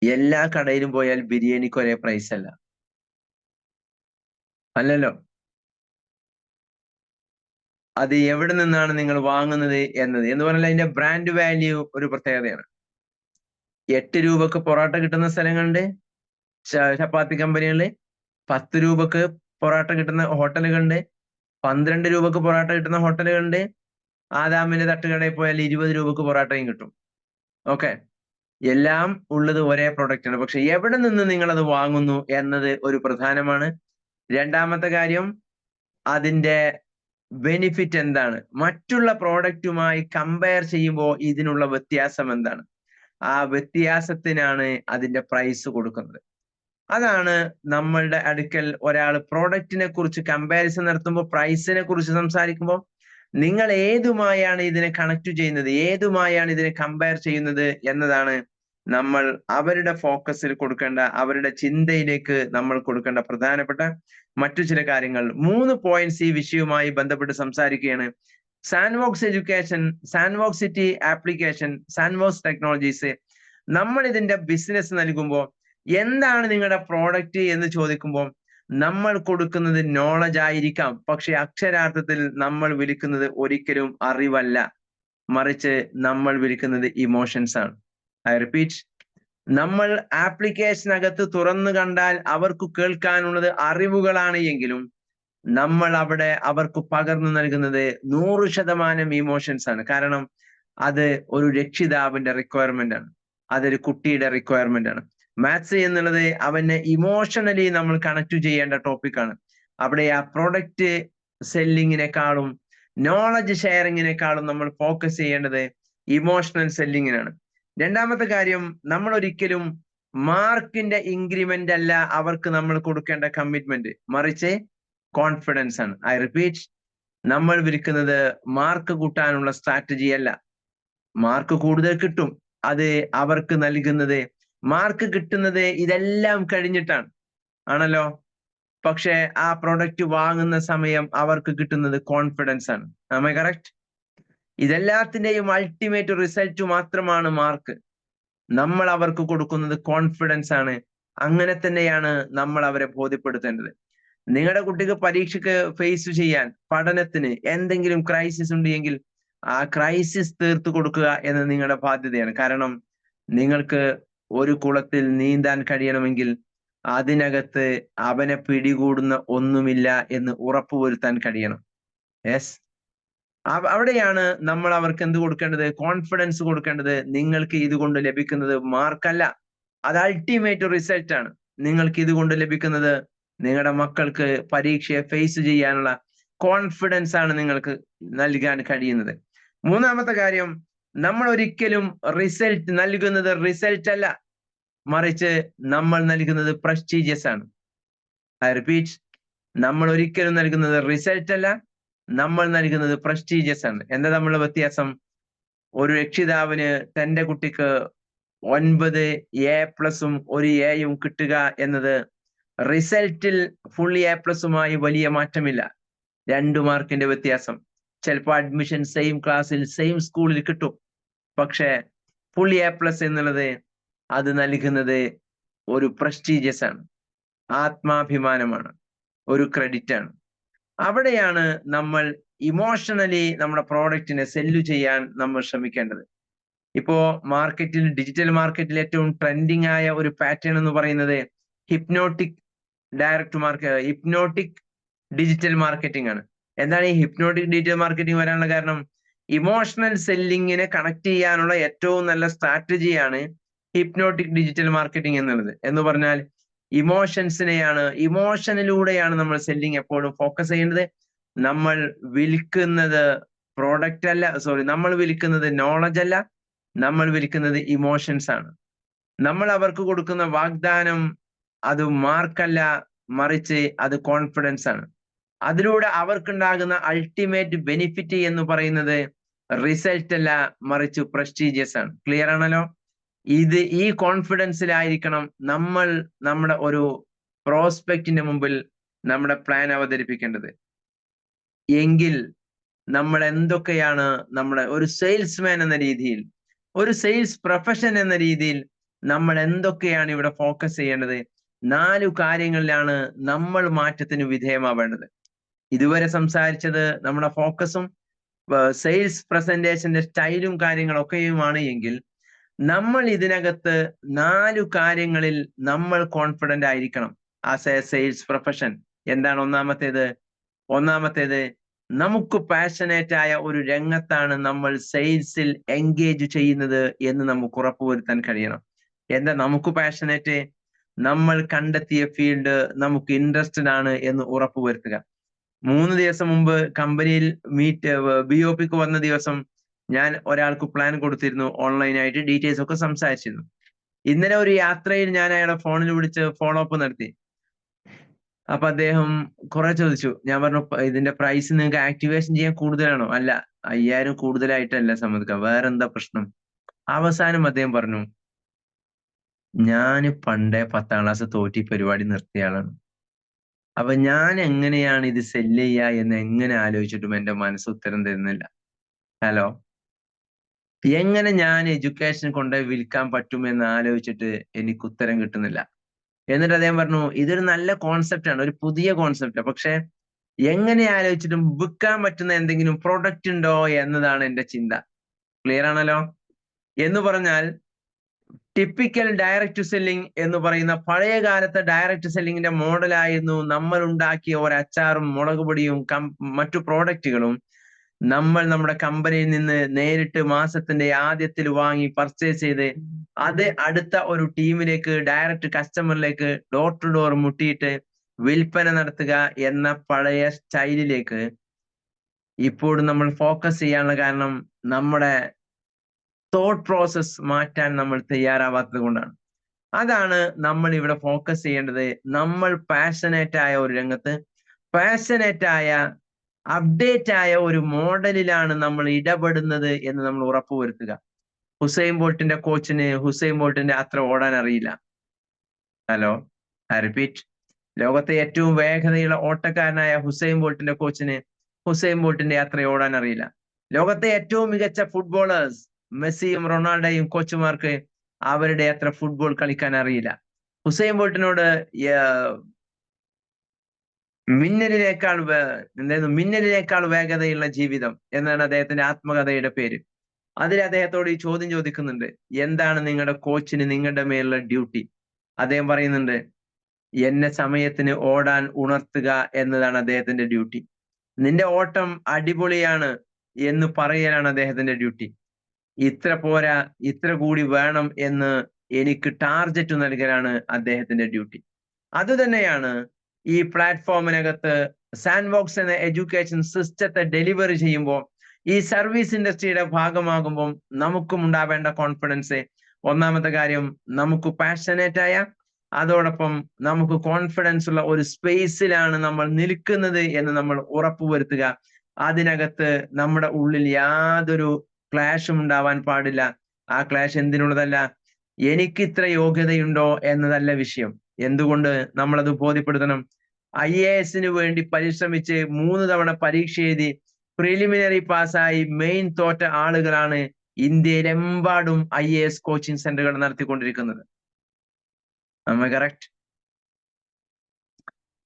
എല്ലാ കടയിലും പോയാൽ ബിരിയാണിക്ക് ഒരേ പ്രൈസ് അല്ല. അല്ലല്ലോ. അത് എവിടെ നിന്നാണ് നിങ്ങൾ വാങ്ങുന്നത് എന്ന് പറഞ്ഞാൽ അതിന്റെ ബ്രാൻഡ് വാല്യൂ ഒരു പ്രത്യേകതയാണ്. 8 രൂപക്ക് പൊറോട്ട കിട്ടുന്ന സ്ഥലങ്ങളുണ്ട്, ചപ്പാത്തി കമ്പനികളിൽ. 10 രൂപക്ക് പൊറോട്ട കിട്ടുന്ന ഹോട്ടലുകളുണ്ട്, 12 രൂപക്ക് പൊറോട്ട കിട്ടുന്ന ഹോട്ടലുകളുണ്ട്. ആദാമിന്റെ തട്ടുകടയിൽ പോയാൽ 20 രൂപക്ക് പൊറോട്ടയും കിട്ടും. ഓക്കെ, എല്ലാം ഉള്ളത് ഒരേ പ്രൊഡക്റ്റ് ആണ്. പക്ഷെ എവിടെ നിന്ന് നിങ്ങൾ അത് വാങ്ങുന്നു എന്നത് ഒരു പ്രധാനമാണ്. രണ്ടാമത്തെ കാര്യം, അതിന്റെ ബെനിഫിറ്റ് എന്താണ്? മറ്റുള്ള പ്രോഡക്റ്റുമായി കമ്പയർ ചെയ്യുമ്പോൾ ഇതിനുള്ള വ്യത്യാസം എന്താണ്? ആ വ്യത്യാസത്തിനാണ് അതിന്റെ പ്രൈസ് കൊടുക്കുന്നത്. അതാണ് നമ്മളുടെ അടുക്കൽ ഒരാൾ പ്രോഡക്റ്റിനെ കുറിച്ച് കമ്പാരിസൺ നടത്തുമ്പോൾ, പ്രൈസിനെ കുറിച്ച് സംസാരിക്കുമ്പോൾ നിങ്ങൾ ഏതുമായാണ് ഇതിനെ കണക്ട് ചെയ്യുന്നത്, ഏതുമായാണ് ഇതിനെ കമ്പയർ ചെയ്യുന്നത് എന്നതാണ് നമ്മൾ അവരുടെ ഫോക്കസിൽ കൊടുക്കേണ്ട, അവരുടെ ചിന്തയിലേക്ക് നമ്മൾ കൊടുക്കേണ്ട പ്രധാനപ്പെട്ട മറ്റു ചില കാര്യങ്ങൾ. 3 പോയിന്റ്സ് ഈ വിഷയവുമായി ബന്ധപ്പെട്ട് സംസാരിക്കുകയാണ്. Sandbox education, sandbox city application, sandbox technologies. നമ്മൾ ഇതിന്റെ ബിസിനസ് നൽകുമ്പോൾ എന്താണ് നിങ്ങളുടെ പ്രോഡക്റ്റ് എന്ന് ചോദിക്കുമ്പോൾ നമ്മൾ കൊടുക്കുന്നത് നോളജ് ആയിരിക്കാം, പക്ഷെ അക്ഷരാർത്ഥത്തിൽ നമ്മൾ വിളിക്കുന്നത് ഒരിക്കലും അറിവല്ല, മറിച്ച് നമ്മൾ വിളിക്കുന്നത് ഇമോഷൻസ് ആണ്. ഐ റിപ്പീറ്റ്, നമ്മൾ ആപ്ലിക്കേഷനകത്ത് തുറന്നു കണ്ടാൽ അവർക്ക് കേൾക്കാനുള്ളത് അറിവുകളാണ് എങ്കിലും നമ്മൾ അവിടെ അവർക്ക് പകർന്നു നൽകുന്നത് 100% ഇമോഷൻസ് ആണ്. കാരണം അത് ഒരു രക്ഷിതാവിന്റെ റിക്വയർമെന്റ് ആണ്, അതൊരു കുട്ടിയുടെ റിക്വയർമെന്റ് ആണ്. മാത്സ് എന്നുള്ളത് അവനെ ഇമോഷണലി നമ്മൾ കണക്ട് ചെയ്യേണ്ട ടോപ്പിക്കാണ്. അവിടെ ആ പ്രൊഡക്റ്റ് സെല്ലിങ്ങിനെക്കാളും നോളജ് ഷെയറിങ്ങിനെക്കാളും നമ്മൾ ഫോക്കസ് ചെയ്യേണ്ടത് ഇമോഷണൽ സെല്ലിങ്ങിനാണ്. രണ്ടാമത്തെ കാര്യം, നമ്മൾ ഒരിക്കലും മാർക്കിന്റെ ഇൻക്രിമെന്റ് അല്ല അവർക്ക് നമ്മൾ കൊടുക്കേണ്ട കമ്മിറ്റ്മെന്റ്, മറിച്ച് കോൺഫിഡൻസ് ആണ്. ഐ റിപ്പീറ്റ്, നമ്മൾ വിൽക്കുന്നത് മാർക്ക് കൂട്ടാനുള്ള സ്ട്രാറ്റജി അല്ല. മാർക്ക് കൂടുതൽ കിട്ടും, അത് അവർക്ക് നൽകുന്നത്, മാർക്ക് കിട്ടുന്നത് ഇതെല്ലാം കഴിഞ്ഞിട്ടാണ് ആണല്ലോ. പക്ഷെ ആ പ്രൊഡക്റ്റ് വാങ്ങുന്ന സമയം അവർക്ക് കിട്ടുന്നത് കോൺഫിഡൻസ് ആണ്. Am I correct? ഇതെല്ലാത്തിന്റെയും അൾട്ടിമേറ്റ് റിസൾട്ട് മാത്രമാണ് മാർക്ക്. നമ്മൾ അവർക്ക് കൊടുക്കുന്നത് കോൺഫിഡൻസ് ആണ്. അങ്ങനെ തന്നെയാണ് നമ്മൾ അവരെ ബോധ്യപ്പെടുത്തേണ്ടത്. നിങ്ങളുടെ കുട്ടിക്ക് പരീക്ഷയ്ക്ക് ഫേസ് ചെയ്യാൻ, പഠനത്തിന് എന്തെങ്കിലും ക്രൈസിസ് ഉണ്ടെങ്കിൽ ആ ക്രൈസിസ് തീർത്തു കൊടുക്കുക എന്നത് നിങ്ങളുടെ ബാധ്യതയാണ്. കാരണം നിങ്ങൾക്ക് ഒരു കുളത്തിൽ നീന്താൻ കഴിയണമെങ്കിൽ അതിനകത്ത് അവനെ പിടികൂടുന്ന ഒന്നുമില്ല എന്ന് ഉറപ്പുവരുത്താൻ കഴിയണം. യെസ്, അവിടെയാണ് നമ്മൾ അവർക്ക് എന്ത് കൊടുക്കേണ്ടത്? കോൺഫിഡൻസ് കൊടുക്കേണ്ടത്. നിങ്ങൾക്ക് ഇതുകൊണ്ട് ലഭിക്കുന്നത് മാർക്കല്ല, അത് അൾട്ടിമേറ്റ് റിസൾട്ട് ആണ്. നിങ്ങൾക്ക് ഇതുകൊണ്ട് ലഭിക്കുന്നത് നിങ്ങളുടെ മക്കൾക്ക് പരീക്ഷയെ ഫേസ് ചെയ്യാനുള്ള കോൺഫിഡൻസ് ആണ് നിങ്ങൾക്ക് നൽകാൻ കഴിയുന്നത്. മൂന്നാമത്തെ കാര്യം, നമ്മൾ ഒരിക്കലും റിസൾട്ട് നൽകുന്നത് റിസൾട്ട് അല്ല, മറിച്ച് നമ്മൾ നൽകുന്നത് പ്രസ്റ്റീജിയസ് ആണ്. ഐ റിപ്പീറ്റ്, നമ്മൾ ഒരിക്കലും നൽകുന്നത് റിസൾട്ട് അല്ല, നമ്മൾ നൽകുന്നത് പ്രസ്റ്റീജിയസ് ആണ്. എന്താ തമ്മിലുള്ള വ്യത്യാസം? ഒരു രക്ഷിതാവിന് തന്റെ കുട്ടിക്ക് 9 A+ഉം 1 Aയും കിട്ടുക എന്നത് റിസൾട്ടിൽ ഫുൾ A+ഉമായി വലിയ മാറ്റമില്ല. 2 മാർക്കിന്റെ വ്യത്യാസം. ചിലപ്പോൾ അഡ്മിഷൻ സെയിം ക്ലാസ്സിൽ സെയിം സ്കൂളിൽ കിട്ടും. പക്ഷേ ഫുൾ A+ എന്നുള്ളത് അത് നൽകുന്നത് ഒരു പ്രസ്റ്റീജിയസ് ആണ്, ആത്മാഭിമാനമാണ്, ഒരു ക്രെഡിറ്റ് ആണ്. അവിടെയാണ് നമ്മൾ ഇമോഷണലി നമ്മുടെ പ്രോഡക്റ്റിനെ സെല്ല് ചെയ്യാൻ നമ്മൾ ശ്രമിക്കേണ്ടത്. ഇപ്പോ മാർക്കറ്റിൽ, ഡിജിറ്റൽ മാർക്കറ്റിൽ ഏറ്റവും ട്രെൻഡിങ് ആയ ഒരു പാറ്റേൺ എന്ന് പറയുന്നത് ഹിപ്നോട്ടിക് ഡിജിറ്റൽ മാർക്കറ്റിംഗ് ആണ്. എന്താണ് ഈ ഹിപ്നോട്ടിക് ഡിജിറ്റൽ മാർക്കറ്റിംഗ് വരാനുള്ള കാരണം? ഇമോഷണൽ സെല്ലിങ്ങിനെ കണക്ട് ചെയ്യാനുള്ള ഏറ്റവും നല്ല സ്ട്രാറ്റജിയാണ് ഹിപ്നോട്ടിക് ഡിജിറ്റൽ മാർക്കറ്റിംഗ് എന്നുള്ളത്. എന്ന് പറഞ്ഞാൽ ഇമോഷനിലൂടെയാണ് നമ്മൾ സെല്ലിങ് എപ്പോഴും ഫോക്കസ് ചെയ്യേണ്ടത്. നമ്മൾ വിൽക്കുന്നത് പ്രോഡക്റ്റ് അല്ല, നമ്മൾ വിൽക്കുന്നത് നോളജ് അല്ല, നമ്മൾ വിൽക്കുന്നത് ഇമോഷൻസ് ആണ്. നമ്മൾ അവർക്ക് കൊടുക്കുന്ന വാഗ്ദാനം അത് മാർക്കല്ല, മറിച്ച് അത് കോൺഫിഡൻസ് ആണ്. അതിലൂടെ അവർക്കുണ്ടാകുന്ന അൾട്ടിമേറ്റ് ബെനിഫിറ്റ് എന്ന് പറയുന്നത് റിസൾട്ട് അല്ല, മറിച്ച് പ്രസ്റ്റീജിയസ് ആണ്. ക്ലിയർ ആണല്ലോ? ഈ കോൺഫിഡൻസിലായിരിക്കണം നമ്മൾ നമ്മുടെ ഒരു പ്രോസ്പെക്റ്റിന്റെ മുമ്പിൽ നമ്മുടെ പ്ലാൻ അവതരിപ്പിക്കേണ്ടത്. എങ്കിൽ നമ്മൾ എന്തൊക്കെയാണ് നമ്മുടെ ഒരു സെയിൽസ്മാൻ എന്ന രീതിയിൽ, ഒരു സെയിൽസ് പ്രൊഫഷൻ എന്ന രീതിയിൽ നമ്മൾ എന്തൊക്കെയാണ് ഇവിടെ ഫോക്കസ് ചെയ്യേണ്ടത്? 4 കാര്യങ്ങളിലാണ് നമ്മൾ മാറ്റത്തിന് വിധേയമാവേണ്ടത്. ഇതുവരെ സംസാരിച്ചത് നമ്മുടെ ഫോക്കസും സെയിൽസ് പ്രസന്റേഷന്റെ സ്റ്റൈലും കാര്യങ്ങളൊക്കെയുമാണ് എങ്കിൽ, നമ്മൾ ഇതിനകത്ത് 4 കാര്യങ്ങളിൽ നമ്മൾ കോൺഫിഡന്റ് ആയിരിക്കണം ആസ് എ സെയിൽസ് പ്രൊഫഷൻ. എന്താണ് ഒന്നാമത്തേത്? നമുക്ക് പാഷനേറ്റ് ആയ ഒരു രംഗത്താണ് നമ്മൾ സെയിൽസിൽ എൻഗേജ് ചെയ്യുന്നത് എന്ന് നമുക്ക് ഉറപ്പുവരുത്താൻ കഴിയണം. എന്താ നമുക്ക് പാഷനേറ്റ്? നമ്മൾ കണ്ടെത്തിയ ഫീൽഡ് നമുക്ക് ഇൻട്രസ്റ്റഡ് ആണ് എന്ന് ഉറപ്പുവരുത്തുക. 3 ദിവസം മുമ്പ് കമ്പനിയിൽ BOPക്ക് വന്ന ദിവസം ഞാൻ ഒരാൾക്ക് പ്ലാൻ കൊടുത്തിരുന്നു, ഓൺലൈനായിട്ട് ഡീറ്റെയിൽസ് ഒക്കെ സംസാരിച്ചിരുന്നു. ഇന്നലെ ഒരു യാത്രയിൽ ഞാൻ അയാളെ ഫോണിൽ വിളിച്ച് ഫോളോ അപ്പ് നടത്തി. അപ്പൊ അദ്ദേഹം കുറെ ചോദിച്ചു. ഞാൻ പറഞ്ഞു, ഇതിന്റെ പ്രൈസ് നിങ്ങൾക്ക് ആക്ടിവേഷൻ ചെയ്യാൻ കൂടുതലാണോ? അല്ല, 5000 കൂടുതലായിട്ടല്ല സമ്മതിക്കുക, വേറെന്താ പ്രശ്നം? അവസാനം അദ്ദേഹം പറഞ്ഞു, ഞാൻ പണ്ടേ 10ാം ക്ലാസ് തോറ്റി പരിപാടി നിർത്തിയ ആളാണ്. അപ്പൊ ഞാൻ എങ്ങനെയാണ് ഇത് സെല്ല് ചെയ്യുക എന്ന് എങ്ങനെ ആലോചിച്ചിട്ടും എന്റെ മനസ്സ് ഉത്തരം തരുന്നില്ല. ഹലോ, എങ്ങനെ ഞാൻ എഡ്യൂക്കേഷൻ കൊണ്ടുപോയി വിൽക്കാൻ പറ്റുമെന്ന് ആലോചിച്ചിട്ട് എനിക്ക് ഉത്തരം കിട്ടുന്നില്ല. എന്നിട്ട് അദ്ദേഹം പറഞ്ഞു, ഇതൊരു നല്ല കോൺസെപ്റ്റ് ആണ്, ഒരു പുതിയ കോൺസെപ്റ്റ്, പക്ഷെ എങ്ങനെ ആലോചിച്ചിട്ടും വിൽക്കാൻ പറ്റുന്ന എന്തെങ്കിലും പ്രൊഡക്റ്റ് ഉണ്ടോ എന്നതാണ് എന്റെ ചിന്ത. ക്ലിയർ ആണല്ലോ? എന്ന് പറഞ്ഞാൽ ടിപ്പിക്കൽ ഡയറക്റ്റ് സെല്ലിംഗ് എന്ന് പറയുന്ന പഴയ കാലത്തെ ഡയറക്റ്റ് സെല്ലിങ്ങിന്റെ മോഡലായിരുന്നു നമ്മൾ ഉണ്ടാക്കിയ ഒരു അച്ചാറും മുളക് പൊടിയും മറ്റു പ്രോഡക്റ്റുകളും നമ്മൾ നമ്മുടെ കമ്പനിയിൽ നിന്ന് നേരിട്ട് മാസത്തിന്റെ ആദ്യത്തിൽ വാങ്ങി പർച്ചേസ് ചെയ്ത് അത് അടുത്ത ഒരു ടീമിലേക്ക്, ഡയറക്റ്റ് കസ്റ്റമറിലേക്ക് ഡോർ ടു ഡോർ മുട്ടിയിട്ട് വിൽപ്പന നടത്തുക എന്ന പഴയ സ്റ്റൈലിലേക്ക് ഇപ്പോൾ നമ്മൾ ഫോക്കസ് ചെയ്യാനുള്ള കാരണം നമ്മുടെ തോട്ട് പ്രോസസ് മാറ്റാൻ നമ്മൾ തയ്യാറാവാത്തത് കൊണ്ടാണ്. അതാണ് നമ്മൾ ഇവിടെ ഫോക്കസ് ചെയ്യേണ്ടത്. നമ്മൾ പാഷനേറ്റ് ആയ ഒരു രംഗത്ത്, പാഷനേറ്റ് ആയ അപ്ഡേറ്റ് ആയ ഒരു മോഡലിലാണ് നമ്മൾ ഇടപെടുന്നത് എന്ന് നമ്മൾ ഉറപ്പുവരുത്തുക. ഹുസൈൻ ബോൾട്ടിന്റെ കോച്ചിന് ഹുസൈൻ ബോൾട്ടിന്റെ അത്ര ഓടാൻ അറിയില്ല. ഹലോ, ഐ റിപ്പീറ്റ്, ലോകത്തെ ഏറ്റവും വേഗതയുള്ള ഓട്ടക്കാരനായ ഹുസൈൻ ബോൾട്ടിന്റെ കോച്ചിന് ഹുസൈൻ ബോൾട്ടിന്റെ അത്ര ഓടാൻ അറിയില്ല. ലോകത്തെ ഏറ്റവും മികച്ച ഫുട്ബോളേഴ്സ് മെസ്സിയും റൊണാൾഡോയും കോച്ചുമാർക്ക് അവരുടെ അത്ര ഫുട്ബോൾ കളിക്കാൻ അറിയില്ല. ഹുസൈൻ ബോൾട്ടിനോട് മിന്നലിനേക്കാൾ വേഗതയുള്ള ജീവിതം എന്നാണ് അദ്ദേഹത്തിന്റെ ആത്മകഥയുടെ പേര്. അതിൽ അദ്ദേഹത്തോട് ഈ ചോദ്യം ചോദിക്കുന്നുണ്ട്, എന്താണ് നിങ്ങളുടെ കോച്ചിന് നിങ്ങളുടെ മേലുള്ള ഡ്യൂട്ടി? അദ്ദേഹം പറയുന്നുണ്ട്, എന്നെ സമയത്തിന് ഓടാൻ ഉണർത്തുക എന്നതാണ് അദ്ദേഹത്തിന്റെ ഡ്യൂട്ടി. നിന്റെ ഓട്ടം അടിപൊളിയാണ് എന്ന് പറയലാണ് അദ്ദേഹത്തിന്റെ ഡ്യൂട്ടി. ഇത്ര പോരാ, ഇത്ര കൂടി വേണം എന്ന് എനിക്ക് ടാർജറ്റ് നൽകലാണ് അദ്ദേഹത്തിന്റെ ഡ്യൂട്ടി. അതുതന്നെയാണ് ഈ പ്ലാറ്റ്ഫോമിനകത്ത് സാൻഡ്ബോക്സ് എന്ന എഡ്യൂക്കേഷൻ സിസ്റ്റത്തെ ഡെലിവറി ചെയ്യുമ്പോൾ, ഈ സർവീസ് ഇൻഡസ്ട്രിയുടെ ഭാഗമാകുമ്പോൾ നമുക്കും ഉണ്ടാവേണ്ട കോൺഫിഡൻസ്. ഒന്നാമത്തെ കാര്യം, നമുക്ക് പാഷനേറ്റ് ആയ, അതോടൊപ്പം നമുക്ക് കോൺഫിഡൻസ് ഉള്ള ഒരു സ്പേസിലാണ് നമ്മൾ നിൽക്കുന്നത് എന്ന് നമ്മൾ ഉറപ്പുവരുത്തുക. അതിനകത്ത് നമ്മുടെ ഉള്ളിൽ യാതൊരു ക്ലാഷും ഉണ്ടാവാൻ പാടില്ല. ആ ക്ലാഷ് എന്തിനുള്ളതല്ല, എനിക്ക് ഇത്ര യോഗ്യതയുണ്ടോ എന്നതല്ല വിഷയം. എന്തുകൊണ്ട് നമ്മളത് ബോധ്യപ്പെടുത്തണം? IAS വേണ്ടി പരിശ്രമിച്ച് 3 തവണ പരീക്ഷ എഴുതി പ്രിലിമിനറി പാസ്സായി മെയിൻ തോറ്റ ആളുകളാണ് ഇന്ത്യയിലെമ്പാടും IAS കോച്ചിങ് സെന്ററുകൾ നടത്തിക്കൊണ്ടിരിക്കുന്നത്. കറക്റ്റ്?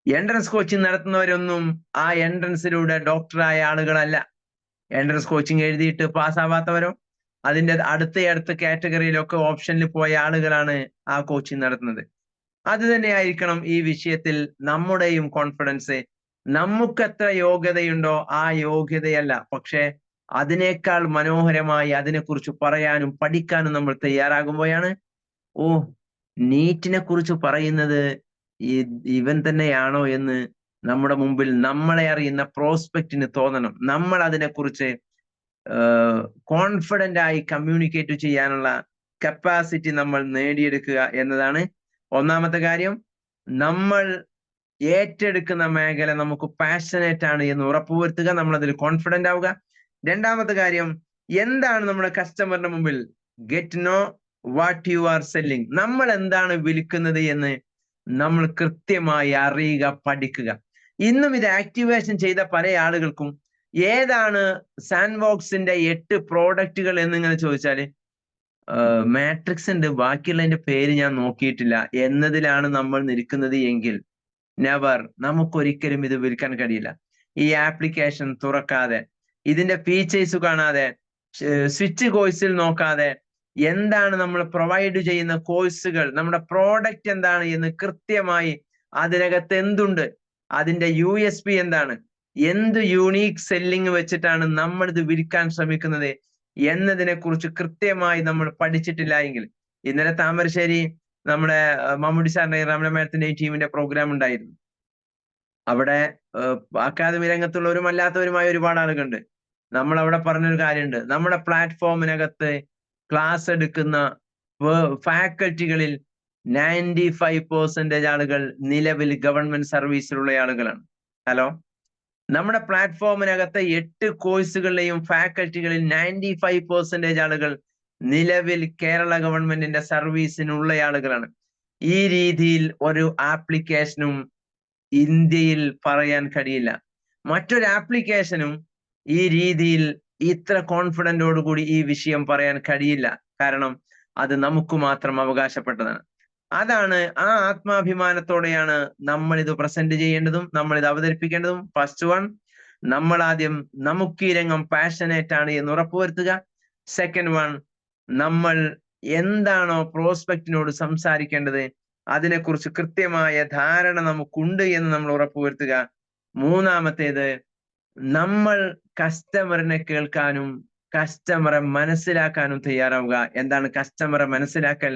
എൻട്രൻസ് കോച്ചിങ് നടത്തുന്നവരൊന്നും ആ എൻട്രൻസിലൂടെ ഡോക്ടറായ ആളുകളല്ല. എൻട്രൻസ് കോച്ചിങ് എഴുതിയിട്ട് പാസ്സാവാത്തവരോ അടുത്ത കാറ്റഗറിയിലൊക്കെ ഓപ്ഷനിൽ പോയ ആളുകളാണ് ആ കോച്ചിങ് നടത്തുന്നത്. അത് തന്നെയായിരിക്കണം ഈ വിഷയത്തിൽ നമ്മുടെയും കോൺഫിഡൻസ്. നമുക്ക് എത്ര യോഗ്യതയുണ്ടോ ആ യോഗ്യതയല്ല, പക്ഷെ അതിനേക്കാൾ മനോഹരമായി അതിനെക്കുറിച്ച് പറയാനും പഠിക്കാനും നമ്മൾ തയ്യാറാകുമ്പോഴാണ്, ഓ, നീറ്റിനെ കുറിച്ച് പറയുന്നത് ഇവൻ തന്നെയാണോ എന്ന് നമ്മുടെ മുമ്പിൽ നമ്മളെ അറിയുന്ന പ്രോസ്പെക്റ്റിന് തോന്നണം. നമ്മൾ അതിനെക്കുറിച്ച് കോൺഫിഡന്റ് ആയി കമ്മ്യൂണിക്കേറ്റ് ചെയ്യാനുള്ള കപ്പാസിറ്റി നമ്മൾ നേടിയെടുക്കുക എന്നതാണ് ഒന്നാമത്തെ കാര്യം. നമ്മൾ ഏറ്റെടുക്കുന്ന മേഖല നമുക്ക് പാഷനേറ്റ് ആണ് എന്ന് ഉറപ്പുവരുത്തുക, നമ്മൾ അതിൽ കോൺഫിഡന്റ് ആവുക. രണ്ടാമത്തെ കാര്യം, എന്താണ് നമ്മുടെ കസ്റ്റമറിന്റെ മുമ്പിൽ, get no what you are selling. നമ്മൾ എന്താണ് വിൽക്കുന്നത് എന്ന് നമ്മൾ കൃത്യമായി അറിയുക, പഠിക്കുക. ഇന്നും ഇത് ആക്ടിവേഷൻ ചെയ്ത പല ആളുകൾക്കും ഏതാണ് സാൻഡ്ബോക്സിന്റെ 8 പ്രോഡക്റ്റുകൾ എന്നിങ്ങനെ ചോദിച്ചാല് മാട്രിക്സ് ഉണ്ട്, ബാക്കിയുള്ളതിന്റെ പേര് ഞാൻ നോക്കിയിട്ടില്ല എന്നതിലാണ് നമ്മൾ നിൽക്കുന്നത് എങ്കിൽ നെവർ, നമുക്കൊരിക്കലും ഇത് വിൽക്കാൻ കഴിയില്ല. ഈ ആപ്ലിക്കേഷൻ തുറക്കാതെ, ഇതിന്റെ ഫീച്ചേഴ്സ് കാണാതെ, സ്വിച്ച് കോഴ്സിൽ നോക്കാതെ, എന്താണ് നമ്മൾ പ്രൊവൈഡ് ചെയ്യുന്ന കോഴ്സുകൾ, നമ്മുടെ പ്രോഡക്റ്റ് എന്താണ് എന്ന് കൃത്യമായി, അതിനകത്ത് എന്തുണ്ട്, അതിന്റെ USP എന്താണ്, എന്ത് യൂണീക്ക് സെല്ലിങ് വെച്ചിട്ടാണ് നമ്മൾ ഇത് വിൽക്കാൻ ശ്രമിക്കുന്നത് എന്നതിനെ കുറിച്ച് കൃത്യമായി നമ്മൾ പഠിച്ചിട്ടില്ല എങ്കിൽ, ഇന്നലെ താമരശ്ശേരി നമ്മുടെ മമ്മൂട്ടി സാറിന്റെ രമണ മേഡത്തിന്റെയും ടീമിന്റെ പ്രോഗ്രാം ഉണ്ടായിരുന്നു. അവിടെ അക്കാദമി രംഗത്തുള്ളവരും അല്ലാത്തവരുമായ ഒരുപാട് ആളുകളുണ്ട്. നമ്മൾ അവിടെ പറഞ്ഞൊരു കാര്യമുണ്ട്, നമ്മുടെ പ്ലാറ്റ്ഫോമിനകത്ത് ക്ലാസ് എടുക്കുന്ന ഫാക്കൽറ്റികളിൽ 95% ആളുകൾ നിലവിൽ ഗവൺമെന്റ് സർവീസിലുള്ള ആളുകളാണ്. ഹലോ, നമ്മുടെ പ്ലാറ്റ്ഫോമിനകത്തെ 8 കോഴ്സുകളിലെയും ഫാക്കൽറ്റികളിൽ 95% ആളുകൾ നിലവിൽ കേരള ഗവൺമെന്റിന്റെ സർവീസിനുള്ള ആളുകളാണ്. ഈ രീതിയിൽ ഒരു ആപ്ലിക്കേഷനും ഇന്ത്യയിൽ പറയാൻ കഴിയില്ല. മറ്റൊരു ആപ്ലിക്കേഷനും ഈ രീതിയിൽ ഇത്ര കോൺഫിഡന്റോടുകൂടി ഈ വിഷയം പറയാൻ കഴിയില്ല. കാരണം അത് നമുക്ക് മാത്രം അവകാശപ്പെട്ടതാണ്. അതാണ്, ആ ആത്മാഭിമാനത്തോടെയാണ് നമ്മൾ ഇത് പ്രസന്റ് ചെയ്യേണ്ടതും നമ്മൾ ഇത് അവതരിപ്പിക്കേണ്ടതും. ഫസ്റ്റ് വൺ, നമ്മൾ ആദ്യം നമുക്ക് ഈ രംഗം പാഷനേറ്റ് ആണ് എന്ന് ഉറപ്പുവരുത്തുക. സെക്കൻഡ് വൺ, നമ്മൾ എന്താണോ പ്രോസ്പെക്റ്റിനോട് സംസാരിക്കേണ്ടത് അതിനെക്കുറിച്ച് കൃത്യമായ ധാരണ നമുക്കുണ്ട് എന്ന് നമ്മൾ ഉറപ്പുവരുത്തുക. മൂന്നാമത്തേത്, നമ്മൾ കസ്റ്റമറിനെ കേൾക്കാനും കസ്റ്റമറെ മനസ്സിലാക്കാനും തയ്യാറാവുക. എന്താണ് കസ്റ്റമറെ മനസ്സിലാക്കൽ?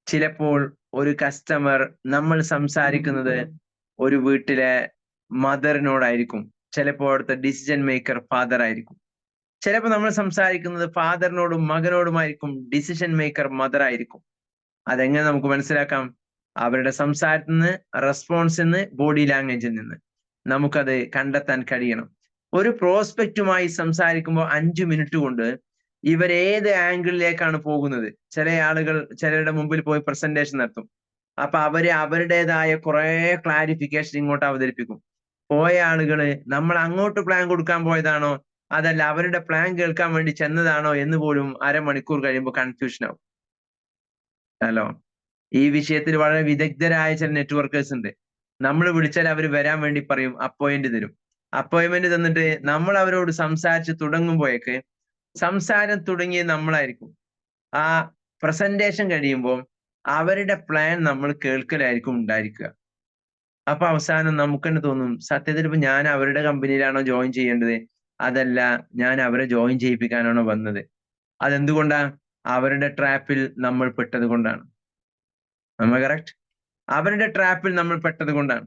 ചിലപ്പോൾ ഒരു കസ്റ്റമർ, നമ്മൾ സംസാരിക്കുന്നത് ഒരു വീട്ടിലെ മദറിനോടായിരിക്കും, ചിലപ്പോൾ അവിടുത്തെ ഡിസിഷൻ മേക്കർ ഫാദർ ആയിരിക്കും. ചിലപ്പോൾ നമ്മൾ സംസാരിക്കുന്നത് ഫാദറിനോടും മകനോടുമായിരിക്കും, ഡിസിഷൻ മേക്കർ മദർ ആയിരിക്കും. അതെങ്ങനെ നമുക്ക് മനസ്സിലാക്കാം? അവരുടെ സംസാരത്തിൽ നിന്ന്, റെസ്പോൺസിൽ നിന്ന്, ബോഡി ലാംഗ്വേജിൽ നിന്ന് നമുക്കത് കണ്ടെത്താൻ കഴിയണം. ഒരു പ്രോസ്പെക്റ്റുമായി സംസാരിക്കുമ്പോൾ 5 മിനിറ്റ് കൊണ്ട് ഇവരേത് ആംഗിളിലേക്കാണ് പോകുന്നത്. ചില ആളുകൾ ചിലരുടെ മുമ്പിൽ പോയി പ്രസന്റേഷൻ നടത്തും. അപ്പൊ അവരുടേതായ കുറെ ക്ലാരിഫിക്കേഷൻ ഇങ്ങോട്ട് അവതരിപ്പിക്കും. പോയ ആളുകള് നമ്മൾ അങ്ങോട്ട് പ്ലാൻ കൊടുക്കാൻ പോയതാണോ അതല്ല അവരുടെ പ്ലാൻ കേൾക്കാൻ വേണ്ടി ചെന്നതാണോ എന്ന് പോലും അരമണിക്കൂർ കഴിയുമ്പോൾ കൺഫ്യൂഷൻ ആവും. ഹലോ, ഈ വിഷയത്തിൽ വളരെ വിദഗ്ധരായ ചില നെറ്റ്വർക്കേഴ്സ് ഉണ്ട്. നമ്മൾ വിളിച്ചാൽ അവർ വരാൻ വേണ്ടി പറയും, അപ്പോയിന്റ് തരും. അപ്പോയിന്റ്മെന്റ് തന്നിട്ട് നമ്മൾ അവരോട് സംസാരിച്ച് തുടങ്ങുമ്പോഴേക്ക് സംസാരം തുടങ്ങിയത് നമ്മളായിരിക്കും. ആ പ്രസന്റേഷൻ കഴിയുമ്പോൾ അവരുടെ പ്ലാൻ നമ്മൾ കേൾക്കലായിരിക്കും ഉണ്ടായിരിക്കുക. അപ്പൊ അവസാനം നമുക്ക് തന്നെ തോന്നും സത്യത്തിൽ ഇപ്പൊ ഞാൻ അവരുടെ കമ്പനിയിലാണോ ജോയിൻ ചെയ്യേണ്ടത്, അതല്ല ഞാൻ അവരെ ജോയിൻ ചെയ്യിപ്പിക്കാനാണോ വന്നത്. അതെന്തുകൊണ്ടാ? അവരുടെ ട്രാപ്പിൽ നമ്മൾ പെട്ടത് കൊണ്ടാണ്. കറക്റ്റ്? അവരുടെ ട്രാപ്പിൽ നമ്മൾ പെട്ടത് കൊണ്ടാണ്.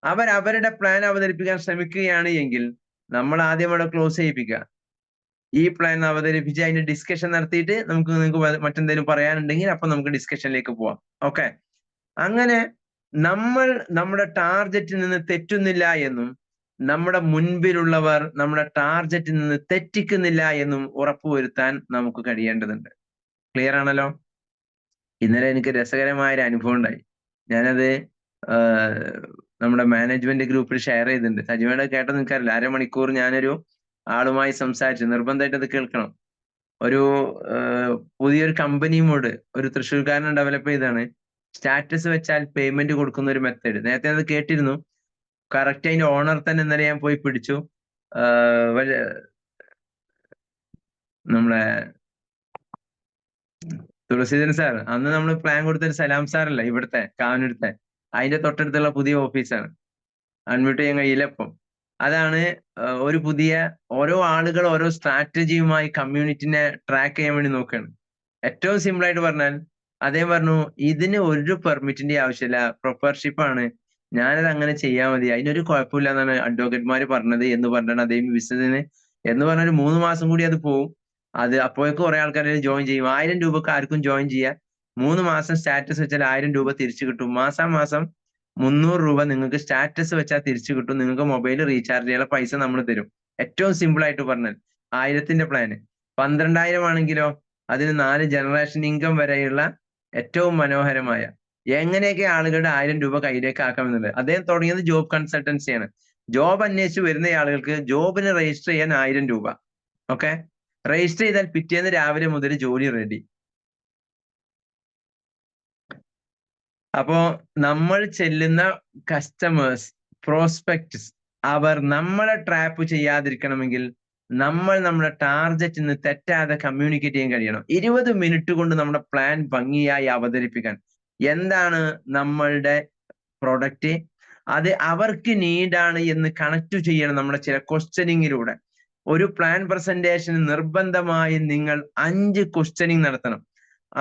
അവരുടെ പ്ലാൻ അവതരിപ്പിക്കാൻ ശ്രമിക്കുകയാണ് എങ്കിൽ നമ്മൾ ആദ്യം അവിടെ ക്ലോസ് ചെയ്യിപ്പിക്കുക. ഈ പ്ലാൻ അവതരിപ്പിച്ച് അതിന്റെ ഡിസ്കഷൻ നടത്തിയിട്ട് നിങ്ങൾക്ക് മറ്റെന്തെങ്കിലും പറയാനുണ്ടെങ്കിൽ അപ്പൊ നമുക്ക് ഡിസ്കഷനിലേക്ക് പോവാം. ഓക്കെ, അങ്ങനെ നമ്മൾ നമ്മുടെ ടാർഗറ്റിൽ നിന്ന് തെറ്റുന്നില്ല എന്നും നമ്മുടെ മുൻപിലുള്ളവർ നമ്മുടെ ടാർഗറ്റിൽ നിന്ന് തെറ്റിക്കുന്നില്ല എന്നും ഉറപ്പുവരുത്താൻ നമുക്ക് കഴിയേണ്ടതുണ്ട്. ക്ലിയർ ആണല്ലോ? ഇന്നലെ എനിക്ക് രസകരമായ ഒരു അനുഭവം ഉണ്ടായി. ഞാനത് നമ്മുടെ മാനേജ്മെന്റ് ഗ്രൂപ്പിൽ ഷെയർ ചെയ്തിട്ടുണ്ട്. സജിമയുടെ കേട്ടോ നിൽക്കാറില്ല. അരമണിക്കൂർ ഞാനൊരു ആളുമായി സംസാരിച്ചു. നിർബന്ധമായിട്ട് അത് കേൾക്കണം. ഒരു പുതിയൊരു കമ്പനി മോഡ് ഒരു തൃശ്ശൂർക്കാരൻ ഡെവലപ്പ് ചെയ്താണ്. സ്റ്റാറ്റസ് വെച്ചാൽ പേയ്മെന്റ് കൊടുക്കുന്ന ഒരു മെത്തേഡ്. നേരത്തെ അത് കേട്ടിരുന്നു. കറക്റ്റ് അതിന്റെ ഓണർ തന്നെ ഇന്നലെ ഞാൻ പോയി പിടിച്ചു. നമ്മളെ തുളസീധരൻ സാർ, അന്ന് നമ്മൾ പ്ലാൻ കൊടുത്തൊരു സലാം സാറല്ല ഇവിടുത്തെ കാവനടുത്തെ, അതിന്റെ തൊട്ടടുത്തുള്ള പുതിയ ഓഫീസാണ്. അൺമ്യൂട്ട് ചെയ്യാൻ കഴിയില്ല ഇപ്പം. അതാണ് ഒരു പുതിയ ഓരോ ആളുകൾ ഓരോ സ്ട്രാറ്റജിയുമായി കമ്മ്യൂണിറ്റിനെ ട്രാക്ക് ചെയ്യാൻ വേണ്ടി നോക്കുകയാണ്. ഏറ്റവും സിമ്പിൾ ആയിട്ട് പറഞ്ഞാൽ അദ്ദേഹം പറഞ്ഞു ഇതിന് ഒരു പെർമിറ്റിന്റെ ആവശ്യമില്ല, പ്രൊപ്പർഷിപ്പ് ആണ്, ഞാനത് അങ്ങനെ ചെയ്യാൻ മതി, അതിനൊരു കുഴപ്പമില്ല എന്നാണ് അഡ്വക്കേറ്റ്മാര് പറഞ്ഞത് എന്ന് പറഞ്ഞാണ് അദ്ദേഹം ബിസിനസ്സിന് എന്ന് പറഞ്ഞാൽ 3 മാസം കൂടി അത് പോവും. അത് അപ്പോഴേക്കും കുറെ ആൾക്കാർ ജോയിൻ ചെയ്യും. 1000 രൂപക്ക് ആർക്കും ജോയിൻ ചെയ്യാം. 3 മാസം സ്റ്റാറ്റസ് വെച്ചാൽ 1000 രൂപ തിരിച്ചു കിട്ടും. മാസം 300 രൂപ നിങ്ങൾക്ക് സ്റ്റാറ്റസ് വെച്ചാൽ തിരിച്ചു കിട്ടും. നിങ്ങൾക്ക് മൊബൈൽ റീചാർജ് ചെയ്യാനുള്ള പൈസ നമ്മൾ തരും. ഏറ്റവും സിമ്പിൾ ആയിട്ട് പറഞ്ഞാൽ 1000ന്റെ പ്ലാന് 12,000 ആണെങ്കിലോ അതിന് 4 ജനറേഷൻ ഇൻകം വരെയുള്ള ഏറ്റവും മനോഹരമായ എങ്ങനെയൊക്കെ ആളുകളുടെ 1000 രൂപ കയ്യിലേക്ക് ആക്കാമെന്നുള്ളത്. അദ്ദേഹം തുടങ്ങിയത് ജോബ് കൺസൾട്ടൻസിയാണ്. ജോബ് അന്വേഷിച്ച് വരുന്ന ആളുകൾക്ക് ജോബിന് രജിസ്റ്റർ ചെയ്യാൻ 1000 രൂപ. ഓക്കെ, രജിസ്റ്റർ ചെയ്താൽ പിറ്റേന്ന് രാവിലെ മുതൽ ജോലി റെഡി. അപ്പോ നമ്മൾ ചെല്ലുന്ന കസ്റ്റമേഴ്സ്, പ്രോസ്പെക്ട്സ്, അവർ നമ്മളെ ട്രാപ്പ് ചെയ്യാതിരിക്കണമെങ്കിൽ നമ്മൾ നമ്മുടെ ടാർഗറ്റിൽ നിന്ന് തെറ്റാതെ കമ്മ്യൂണിക്കേറ്റ് ചെയ്യാൻ കഴിയണം. 20 മിനിറ്റ് കൊണ്ട് നമ്മുടെ പ്ലാൻ ഭംഗിയായി അവതരിപ്പിക്കാൻ. എന്താണ് നമ്മളുടെ പ്രൊഡക്റ്റ്, അത് അവർക്ക് നീഡാണ് എന്ന് കണക്ട് ചെയ്യണം നമ്മുടെ ചില ക്വസ്റ്റ്യനിങ്ങിലൂടെ. ഒരു പ്ലാൻ പ്രസന്റേഷന് നിർബന്ധമായും നിങ്ങൾ 5 ക്വസ്റ്റ്യനിങ് നടത്തണം.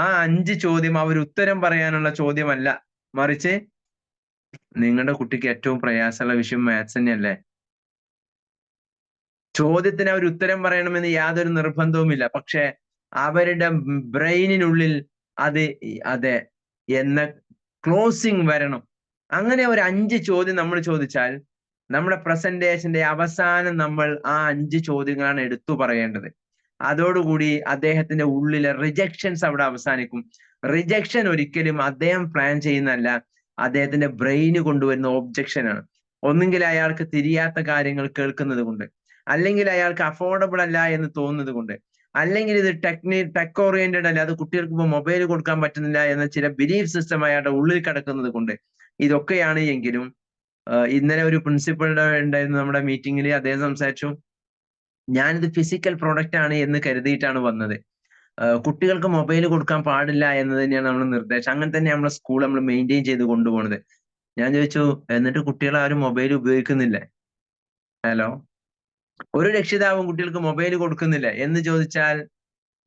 ആ 5 ചോദ്യം അവർ ഉത്തരം പറയാനുള്ള ചോദ്യമല്ല, മറിച്ച് നിങ്ങളുടെ കുട്ടിക്ക് ഏറ്റവും പ്രയാസമുള്ള വിഷയം മാത്സ് തന്നെയല്ലേ? ചോദ്യത്തിന് അവർ ഉത്തരം പറയണമെന്ന് യാതൊരു നിർബന്ധവുമില്ല. പക്ഷെ അവരുടെ ബ്രെയിനിനുള്ളിൽ അത് അതെ എന്ന ക്ലോസിങ് വരണം. അങ്ങനെ ഒരു 5 ചോദ്യം നമ്മൾ ചോദിച്ചാൽ നമ്മുടെ പ്രസന്റേഷന്റെ അവസാനം നമ്മൾ ആ 5 ചോദ്യങ്ങളാണ് എടുത്തു പറയേണ്ടത്. അതോടുകൂടി അദ്ദേഹത്തിന്റെ ഉള്ളിലെ റിജക്ഷൻസ് അവിടെ അവസാനിക്കും. റിജക്ഷൻ ഒരിക്കലും അദ്ദേഹം പ്ലാൻ ചെയ്യുന്നതല്ല, അദ്ദേഹത്തിന്റെ ബ്രെയിന് കൊണ്ടുവരുന്ന ഒബ്ജക്ഷൻ ആണ്. ഒന്നുകിൽ അയാൾക്ക് തിരിയാത്ത കാര്യങ്ങൾ കേൾക്കുന്നത് കൊണ്ട്, അല്ലെങ്കിൽ അയാൾക്ക് അഫോർഡബിൾ അല്ല എന്ന് തോന്നുന്നത് കൊണ്ട്, അല്ലെങ്കിൽ ഇത് ടെക് ഓറിയന്റഡ് അല്ല, അത് കുട്ടികൾക്ക് ഇപ്പോൾ മൊബൈൽ കൊടുക്കാൻ പറ്റുന്നില്ല എന്ന ചില ബിലീഫ് സിസ്റ്റം അയാളുടെ ഉള്ളിൽ കിടക്കുന്നത് കൊണ്ട്. ഇതൊക്കെയാണ് എങ്കിലും ഇന്നലെ ഒരു പ്രിൻസിപ്പൾ ഉണ്ടായിരുന്നു നമ്മുടെ മീറ്റിംഗിൽ. അദ്ദേഹം സംസാരിച്ചു, ഞാനിത് ഫിസിക്കൽ പ്രൊഡക്റ്റ് ആണ് എന്ന് കരുതിയിട്ടാണ് വന്നത്. കുട്ടികൾക്ക് മൊബൈൽ കൊടുക്കാൻ പാടില്ല എന്ന് തന്നെയാണ് നമ്മുടെ നിർദ്ദേശം. അങ്ങനെ തന്നെ നമ്മുടെ സ്കൂൾ നമ്മൾ മെയിൻറ്റെയിൻ ചെയ്ത് കൊണ്ടുപോകുന്നത്. ഞാൻ ചോദിച്ചു, എന്നിട്ട് കുട്ടികൾ ആരും മൊബൈൽ ഉപയോഗിക്കുന്നില്ലേ? ഹലോ, ഒരു രക്ഷിതാവും കുട്ടികൾക്ക് മൊബൈൽ കൊടുക്കുന്നില്ല എന്ന് ചോദിച്ചാൽ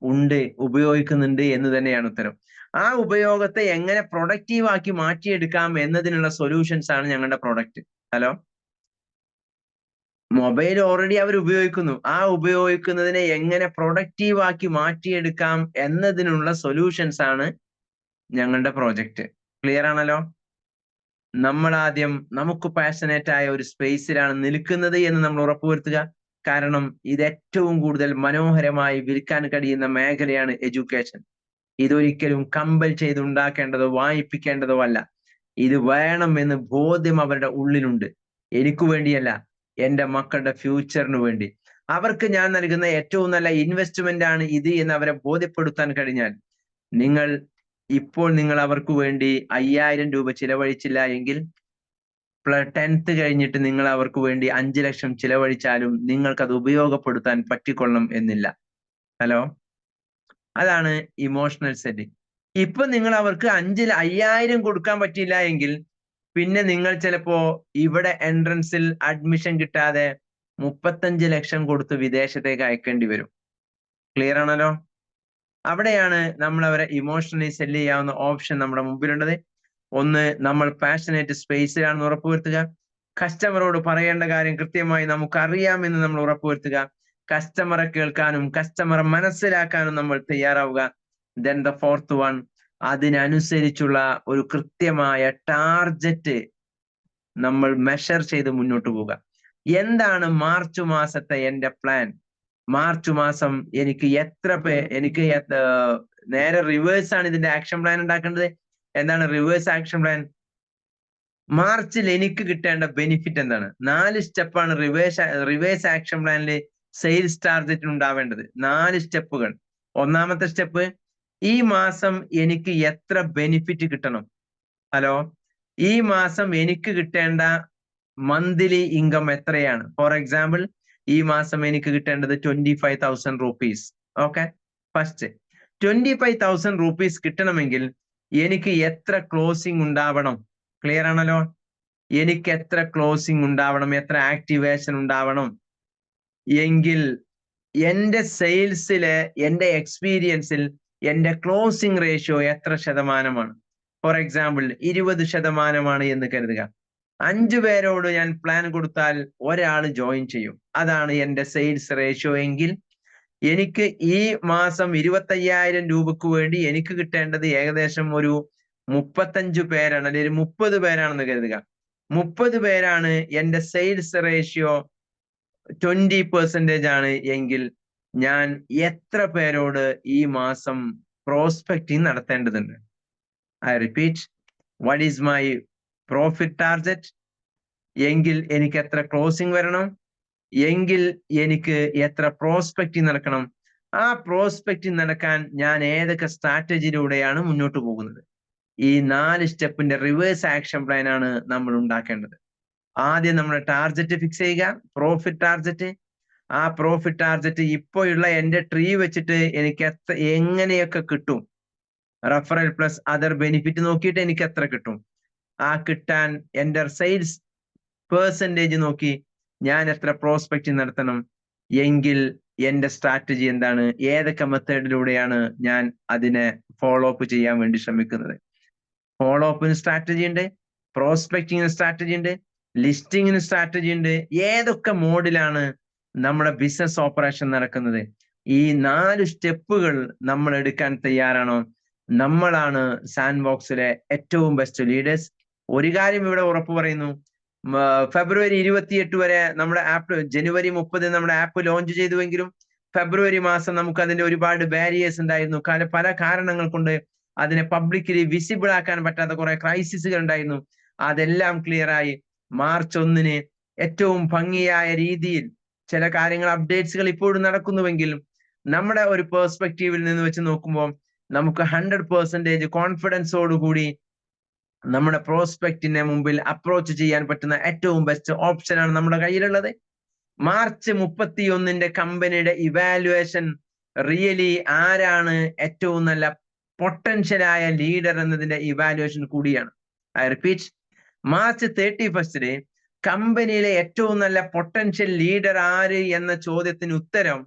ഉണ്ട്, ഉപയോഗിക്കുന്നുണ്ട് എന്ന് തന്നെയാണ് ഉത്തരം. ആ ഉപയോഗത്തെ എങ്ങനെ പ്രൊഡക്റ്റീവ് ആക്കി മാറ്റിയെടുക്കാം എന്നതിനുള്ള സൊല്യൂഷൻസ് ആണ് ഞങ്ങളുടെ പ്രൊഡക്റ്റ്. ഹലോ, മൊബൈൽ ഓൾറെഡി അവർ ഉപയോഗിക്കുന്നു. ആ ഉപയോഗിക്കുന്നതിനെ എങ്ങനെ പ്രൊഡക്റ്റീവ് ആക്കി മാറ്റിയെടുക്കാം എന്നതിനുള്ള സൊല്യൂഷൻസ് ആണ് ഞങ്ങളുടെ പ്രോജക്റ്റ്. ക്ലിയർ ആണല്ലോ? നമ്മൾ ആദ്യം നമുക്ക് പാഷനേറ്റ് ആയ ഒരു സ്പേസിലാണ് നിൽക്കുന്നത് എന്ന് നമ്മൾ ഉറപ്പുവരുത്തുക. കാരണം ഇത് ഏറ്റവും കൂടുതൽ മനോഹരമായി വിൽക്കാൻ കഴിയുന്ന മേഖലയാണ് എഡ്യൂക്കേഷൻ. ഇതൊരിക്കലും കമ്പൽ ചെയ്തുണ്ടാക്കേണ്ടതോ വായിപ്പിക്കേണ്ടതോ അല്ല. ഇത് വേണം എന്ന് ബോധ്യം അവരുടെ ഉള്ളിലുണ്ട്. എനിക്ക് വേണ്ടിയല്ല, എൻ്റെ മക്കളുടെ ഫ്യൂച്ചറിന് വേണ്ടി. അവർക്ക് ഞാൻ നൽകുന്ന ഏറ്റവും നല്ല ഇൻവെസ്റ്റ്മെന്റ് ആണ് ഇത് എന്ന് അവരെ ബോധ്യപ്പെടുത്താൻ കഴിഞ്ഞാൽ, നിങ്ങൾ അവർക്ക് വേണ്ടി 5000 രൂപ ചിലവഴിച്ചില്ല എങ്കിൽ 10th കഴിഞ്ഞിട്ട് നിങ്ങൾ അവർക്ക് വേണ്ടി 5 ലക്ഷം ചിലവഴിച്ചാലും നിങ്ങൾക്കത് ഉപയോഗപ്പെടുത്താൻ പറ്റിക്കൊള്ളണം എന്നില്ല. ഹലോ, അതാണ് ഇമോഷണൽ സെറ്റിംഗ്. ഇപ്പൊ നിങ്ങൾ അവർക്ക് 5000 കൊടുക്കാൻ പറ്റില്ല എങ്കിൽ പിന്നെ നിങ്ങൾ ചിലപ്പോ ഇവിടെ എൻട്രൻസിൽ അഡ്മിഷൻ കിട്ടാതെ 35 ലക്ഷം കൊടുത്ത് വിദേശത്തേക്ക് അയക്കേണ്ടി വരും. ക്ലിയർ ആണല്ലോ? അവിടെയാണ് നമ്മൾ അവരെ ഇമോഷണലി സെല് ചെയ്യാവുന്ന ഓപ്ഷൻ നമ്മുടെ മുമ്പിലുള്ളത്. ഒന്ന്, നമ്മൾ പാഷനേറ്റ് സ്പേസിലാണെന്ന് ഉറപ്പുവരുത്തുക. കസ്റ്റമറോട് പറയേണ്ട കാര്യം കൃത്യമായി നമുക്കറിയാമെന്ന് നമ്മൾ ഉറപ്പുവരുത്തുക. കസ്റ്റമറെ കേൾക്കാനും കസ്റ്റമറെ മനസ്സിലാക്കാനും നമ്മൾ തയ്യാറാവുക. ദെൻ ദ ഫോർത്ത് വൺ, അതിനനുസരിച്ചുള്ള ഒരു കൃത്യമായ ടാർജറ്റ് നമ്മൾ മെഷർ ചെയ്ത് മുന്നോട്ട് പോവുക. എന്താണ് മാർച്ച് മാസത്തെ എന്റെ പ്ലാൻ? മാർച്ച് മാസം എനിക്ക് നേരെ റിവേഴ്സ് ആണ് ഇതിന്റെ ആക്ഷൻ പ്ലാൻ ഉണ്ടാക്കേണ്ടത്. എന്താണ് റിവേഴ്സ് ആക്ഷൻ പ്ലാൻ? മാർച്ചിൽ എനിക്ക് കിട്ടേണ്ട ബെനിഫിറ്റ് എന്താണ്? 4 സ്റ്റെപ്പാണ് റിവേഴ്സ് ആക്ഷൻ പ്ലാനിൽ സെയിൽസ് ടാർഗറ്റിന് ഉണ്ടാവേണ്ടത്. 4 സ്റ്റെപ്പുകൾ. ഒന്നാമത്തെ സ്റ്റെപ്പ്, ഈ മാസം എനിക്ക് എത്ര ബെനിഫിറ്റ് കിട്ടണം? ഹലോ, ഈ മാസം എനിക്ക് കിട്ടേണ്ട മന്ത്ലി ഇൻകം എത്രയാണ്? ഫോർ എക്സാമ്പിൾ, ഈ മാസം എനിക്ക് കിട്ടേണ്ടത് 25,000 rupees. ഓക്കെ, ഫസ്റ്റ് 25,000 rupees കിട്ടണമെങ്കിൽ എനിക്ക് എത്ര ക്ലോസിംഗ് ഉണ്ടാവണം? ക്ലിയർ ആണല്ലോ? എനിക്ക് എത്ര ക്ലോസിംഗ് ഉണ്ടാവണം, എത്ര ആക്ടിവേഷൻ ഉണ്ടാവണം എങ്കിൽ എന്റെ സെയിൽസിലെ എന്റെ എക്സ്പീരിയൻസിൽ എന്റെ ക്ലോസിംഗ് റേഷ്യോ എത്ര ശതമാനമാണ്? ഫോർ എക്സാമ്പിൾ 20% എന്ന് കരുതുക. 5 പേരോട് ഞാൻ പ്ലാൻ കൊടുത്താൽ ഒരാൾ ജോയിൻ ചെയ്യും. അതാണ് എന്റെ സെയിൽസ് റേഷ്യോ എങ്കിൽ എനിക്ക് ഈ മാസം 25,000 രൂപക്ക് വേണ്ടി എനിക്ക് കിട്ടേണ്ടത് ഏകദേശം ഒരു 35 പേരാണ്, അല്ലെങ്കിൽ 30 പേരാണെന്ന് കരുതുക. 30 പേരാണ് എന്റെ സെയിൽസ് റേഷ്യോ 20% ആണ് എങ്കിൽ ഞാൻ എത്ര പേരോട് ഈ മാസം പ്രോസ്പെക്റ്റിംഗ് നടത്തേണ്ടതുണ്ട്? I repeat, what is my profit target? എങ്കിൽ എനിക്ക് എത്ര ക്ലോസിംഗ് വരണം? എങ്കിൽ എനിക്ക് എത്ര പ്രോസ്പെക്റ്റിംഗ് നടക്കണം? ആ പ്രോസ്പെക്റ്റിംഗ് നടക്കാൻ ഞാൻ ഏതൊക്കെ സ്ട്രാറ്റജിയിലൂടെയാണ് മുന്നോട്ട് പോകുന്നത്? ഈ 4 സ്റ്റെപ്പിന്റെ റിവേഴ്സ് ആക്ഷൻ പ്ലാൻ ആണ് നമ്മൾ ഉണ്ടാക്കേണ്ടത്. ആദ്യം നമ്മൾ ടാർഗറ്റ് ഫിക്സ് ചെയ്യുക, പ്രോഫിറ്റ് ടാർഗറ്റ്. ആ പ്രോഫിറ്റ് ടാർഗറ്റ് ഇപ്പോഴുള്ള എന്റെ ട്രീ വെച്ചിട്ട് എനിക്ക് എങ്ങനെയൊക്കെ കിട്ടും? റഫറൽ പ്ലസ് അതർ ബെനിഫിറ്റ് നോക്കിയിട്ട് എനിക്ക് എത്ര കിട്ടും? ആ കിട്ടാൻ എന്റെ സെയിൽസ് പെർസെന്റേജ് നോക്കി ഞാൻ എത്ര പ്രോസ്പെക്റ്റിംഗ് നടത്തണം? എങ്കിൽ എന്റെ സ്ട്രാറ്റജി എന്താണ്? ഏതൊക്കെ മെത്തേഡിലൂടെയാണ് ഞാൻ അതിനെ ഫോളോ അപ്പ് ചെയ്യാൻ വേണ്ടി ശ്രമിക്കുന്നത്? ഫോളോ അപ്പിന് സ്ട്രാറ്റജി ഉണ്ട്, പ്രോസ്പെക്റ്റിംഗിന് സ്ട്രാറ്റജി ഉണ്ട്, ലിസ്റ്റിങ്ങിന് സ്ട്രാറ്റജി ഉണ്ട്. ഏതൊക്കെ മോഡിലാണ് നമ്മുടെ ബിസിനസ് ഓപ്പറേഷൻ നടക്കുന്നത്? ഈ 4 സ്റ്റെപ്പുകൾ നമ്മൾ എടുക്കാൻ തയ്യാറാണോ? നമ്മളാണ് സാൻഡ് ബോക്സിലെ ഏറ്റവും ബെസ്റ്റ് ലീഡേഴ്സ്. ഒരു കാര്യം ഇവിടെ ഉറപ്പു പറയുന്നു, ഫെബ്രുവരി 28 വരെ നമ്മുടെ ആപ്പ്, ജനുവരി 30 നമ്മുടെ ആപ്പ് ലോഞ്ച് ചെയ്തുവെങ്കിലും ഫെബ്രുവരി മാസം നമുക്ക് അതിന്റെ ഒരുപാട് ബാരിയേഴ്സ് ഉണ്ടായിരുന്നു. പല കാരണങ്ങൾ കൊണ്ട് അതിനെ പബ്ലിക്കലി വിസിബിൾ ആക്കാൻ പറ്റാത്ത കുറെ ക്രൈസിസുകൾ ഉണ്ടായിരുന്നു. അതെല്ലാം ക്ലിയർ ആയി മാർച്ച് 1 ഏറ്റവും ഭംഗിയായ രീതിയിൽ ചില കാര്യങ്ങൾ, അപ്ഡേറ്റ്സുകൾ ഇപ്പോഴും നടക്കുന്നുവെങ്കിലും നമ്മുടെ ഒരു പെർസ്പെക്റ്റീവിൽ നിന്ന് വെച്ച് നോക്കുമ്പോൾ നമുക്ക് 100% കോൺഫിഡൻസോടുകൂടി നമ്മുടെ പ്രോസ്പെക്റ്റിനെ മുമ്പിൽ അപ്രോച്ച് ചെയ്യാൻ പറ്റുന്ന ഏറ്റവും ബെസ്റ്റ് ഓപ്ഷനാണ് നമ്മുടെ കയ്യിലുള്ളത്. മാർച്ച് 31 കമ്പനിയുടെ ഇവാലുവേഷൻ റിയലി ആരാണ് ഏറ്റവും നല്ല പൊട്ടൻഷ്യലായ ലീഡർ എന്നതിന്റെ ഇവാലുവേഷൻ കൂടിയാണ്. ഐ റിപ്പീറ്റ്, മാർച്ച് 31 കമ്പനിയിലെ ഏറ്റവും നല്ല പൊട്ടൻഷ്യൽ ലീഡർ ആര് എന്ന ചോദ്യത്തിന് ഉത്തരം,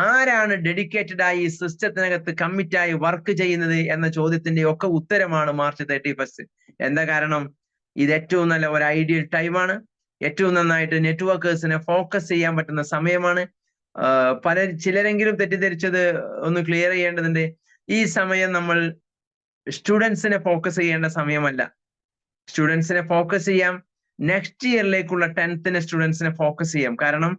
ആരാണ് ഡെഡിക്കേറ്റഡ് ആയി സിസ്റ്റത്തിനകത്ത് കമ്മിറ്റായി വർക്ക് ചെയ്യുന്നത് എന്ന ചോദ്യത്തിന്റെ ഒക്കെ ഉത്തരമാണ് മാർച്ച് 31. എന്താ കാരണം? ഇത് ഏറ്റവും നല്ല ഒരു ഐഡിയൽ ടൈമാണ്. ഏറ്റവും നന്നായിട്ട് നെറ്റ്വർക്കേഴ്സിനെ ഫോക്കസ് ചെയ്യാൻ പറ്റുന്ന സമയമാണ്. ചിലരെങ്കിലും തെറ്റിദ്ധരിച്ചത് ഒന്ന് ക്ലിയർ ചെയ്യേണ്ടതുണ്ട്. ഈ സമയം നമ്മൾ സ്റ്റുഡൻസിനെ ഫോക്കസ് ചെയ്യേണ്ട സമയമല്ല. സ്റ്റുഡൻസിനെ ഫോക്കസ് ചെയ്യാം, നെക്സ്റ്റ് ഇയറിലേക്കുള്ള 10th സ്റ്റുഡൻസിനെ ഫോക്കസ് ചെയ്യാം. കാരണം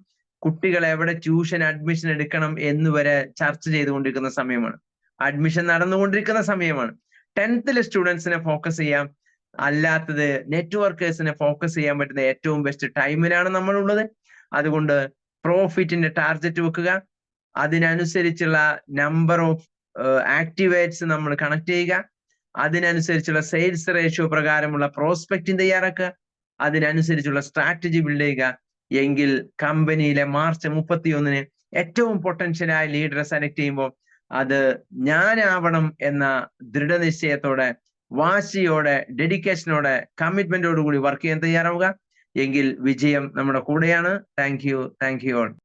കുട്ടികൾ എവിടെ ട്യൂഷൻ അഡ്മിഷൻ എടുക്കണം എന്ന് വരെ ചർച്ച ചെയ്തുകൊണ്ടിരിക്കുന്ന സമയമാണ്. അഡ്മിഷൻ നടന്നുകൊണ്ടിരിക്കുന്ന സമയമാണ്. 10th സ്റ്റുഡൻസിനെ ഫോക്കസ് ചെയ്യാം. അല്ലാത്തത് നെറ്റ്വർക്കേഴ്സിനെ ഫോക്കസ് ചെയ്യാൻ പറ്റുന്ന ഏറ്റവും ബെസ്റ്റ് ടൈമിലാണ് നമ്മളുള്ളത്. അതുകൊണ്ട് പ്രോഫിറ്റിന്റെ ടാർഗറ്റ് വെക്കുക, അതിനനുസരിച്ചുള്ള നമ്പർ ഓഫ് ആക്ടിവേറ്റ്സ് നമ്മൾ കണക്ട് ചെയ്യുക, അതിനനുസരിച്ചുള്ള സെയിൽസ് റേഷ്യോ പ്രകാരമുള്ള പ്രോസ്പെക്റ്റിംഗ് തയ്യാറാക്കുക, അതിനനുസരിച്ചുള്ള സ്ട്രാറ്റജി ബിൽഡ് ചെയ്യുക. എങ്കിൽ കമ്പനിയിലെ മാർച്ച് 31 ഏറ്റവും പൊട്ടൻഷ്യലായ ലീഡറെ സെലക്ട് ചെയ്യുമ്പോൾ അത് ഞാനാവണം എന്ന ദൃഢനിശ്ചയത്തോടെ വാശിയോടെ, ഡെഡിക്കേഷനോടെ, കമ്മിറ്റ്മെന്റോട് കൂടി വർക്ക് ചെയ്യാൻ തയ്യാറാവുക. എങ്കിൽ വിജയം നമ്മുടെ കൂടെയാണ്. Thank you all.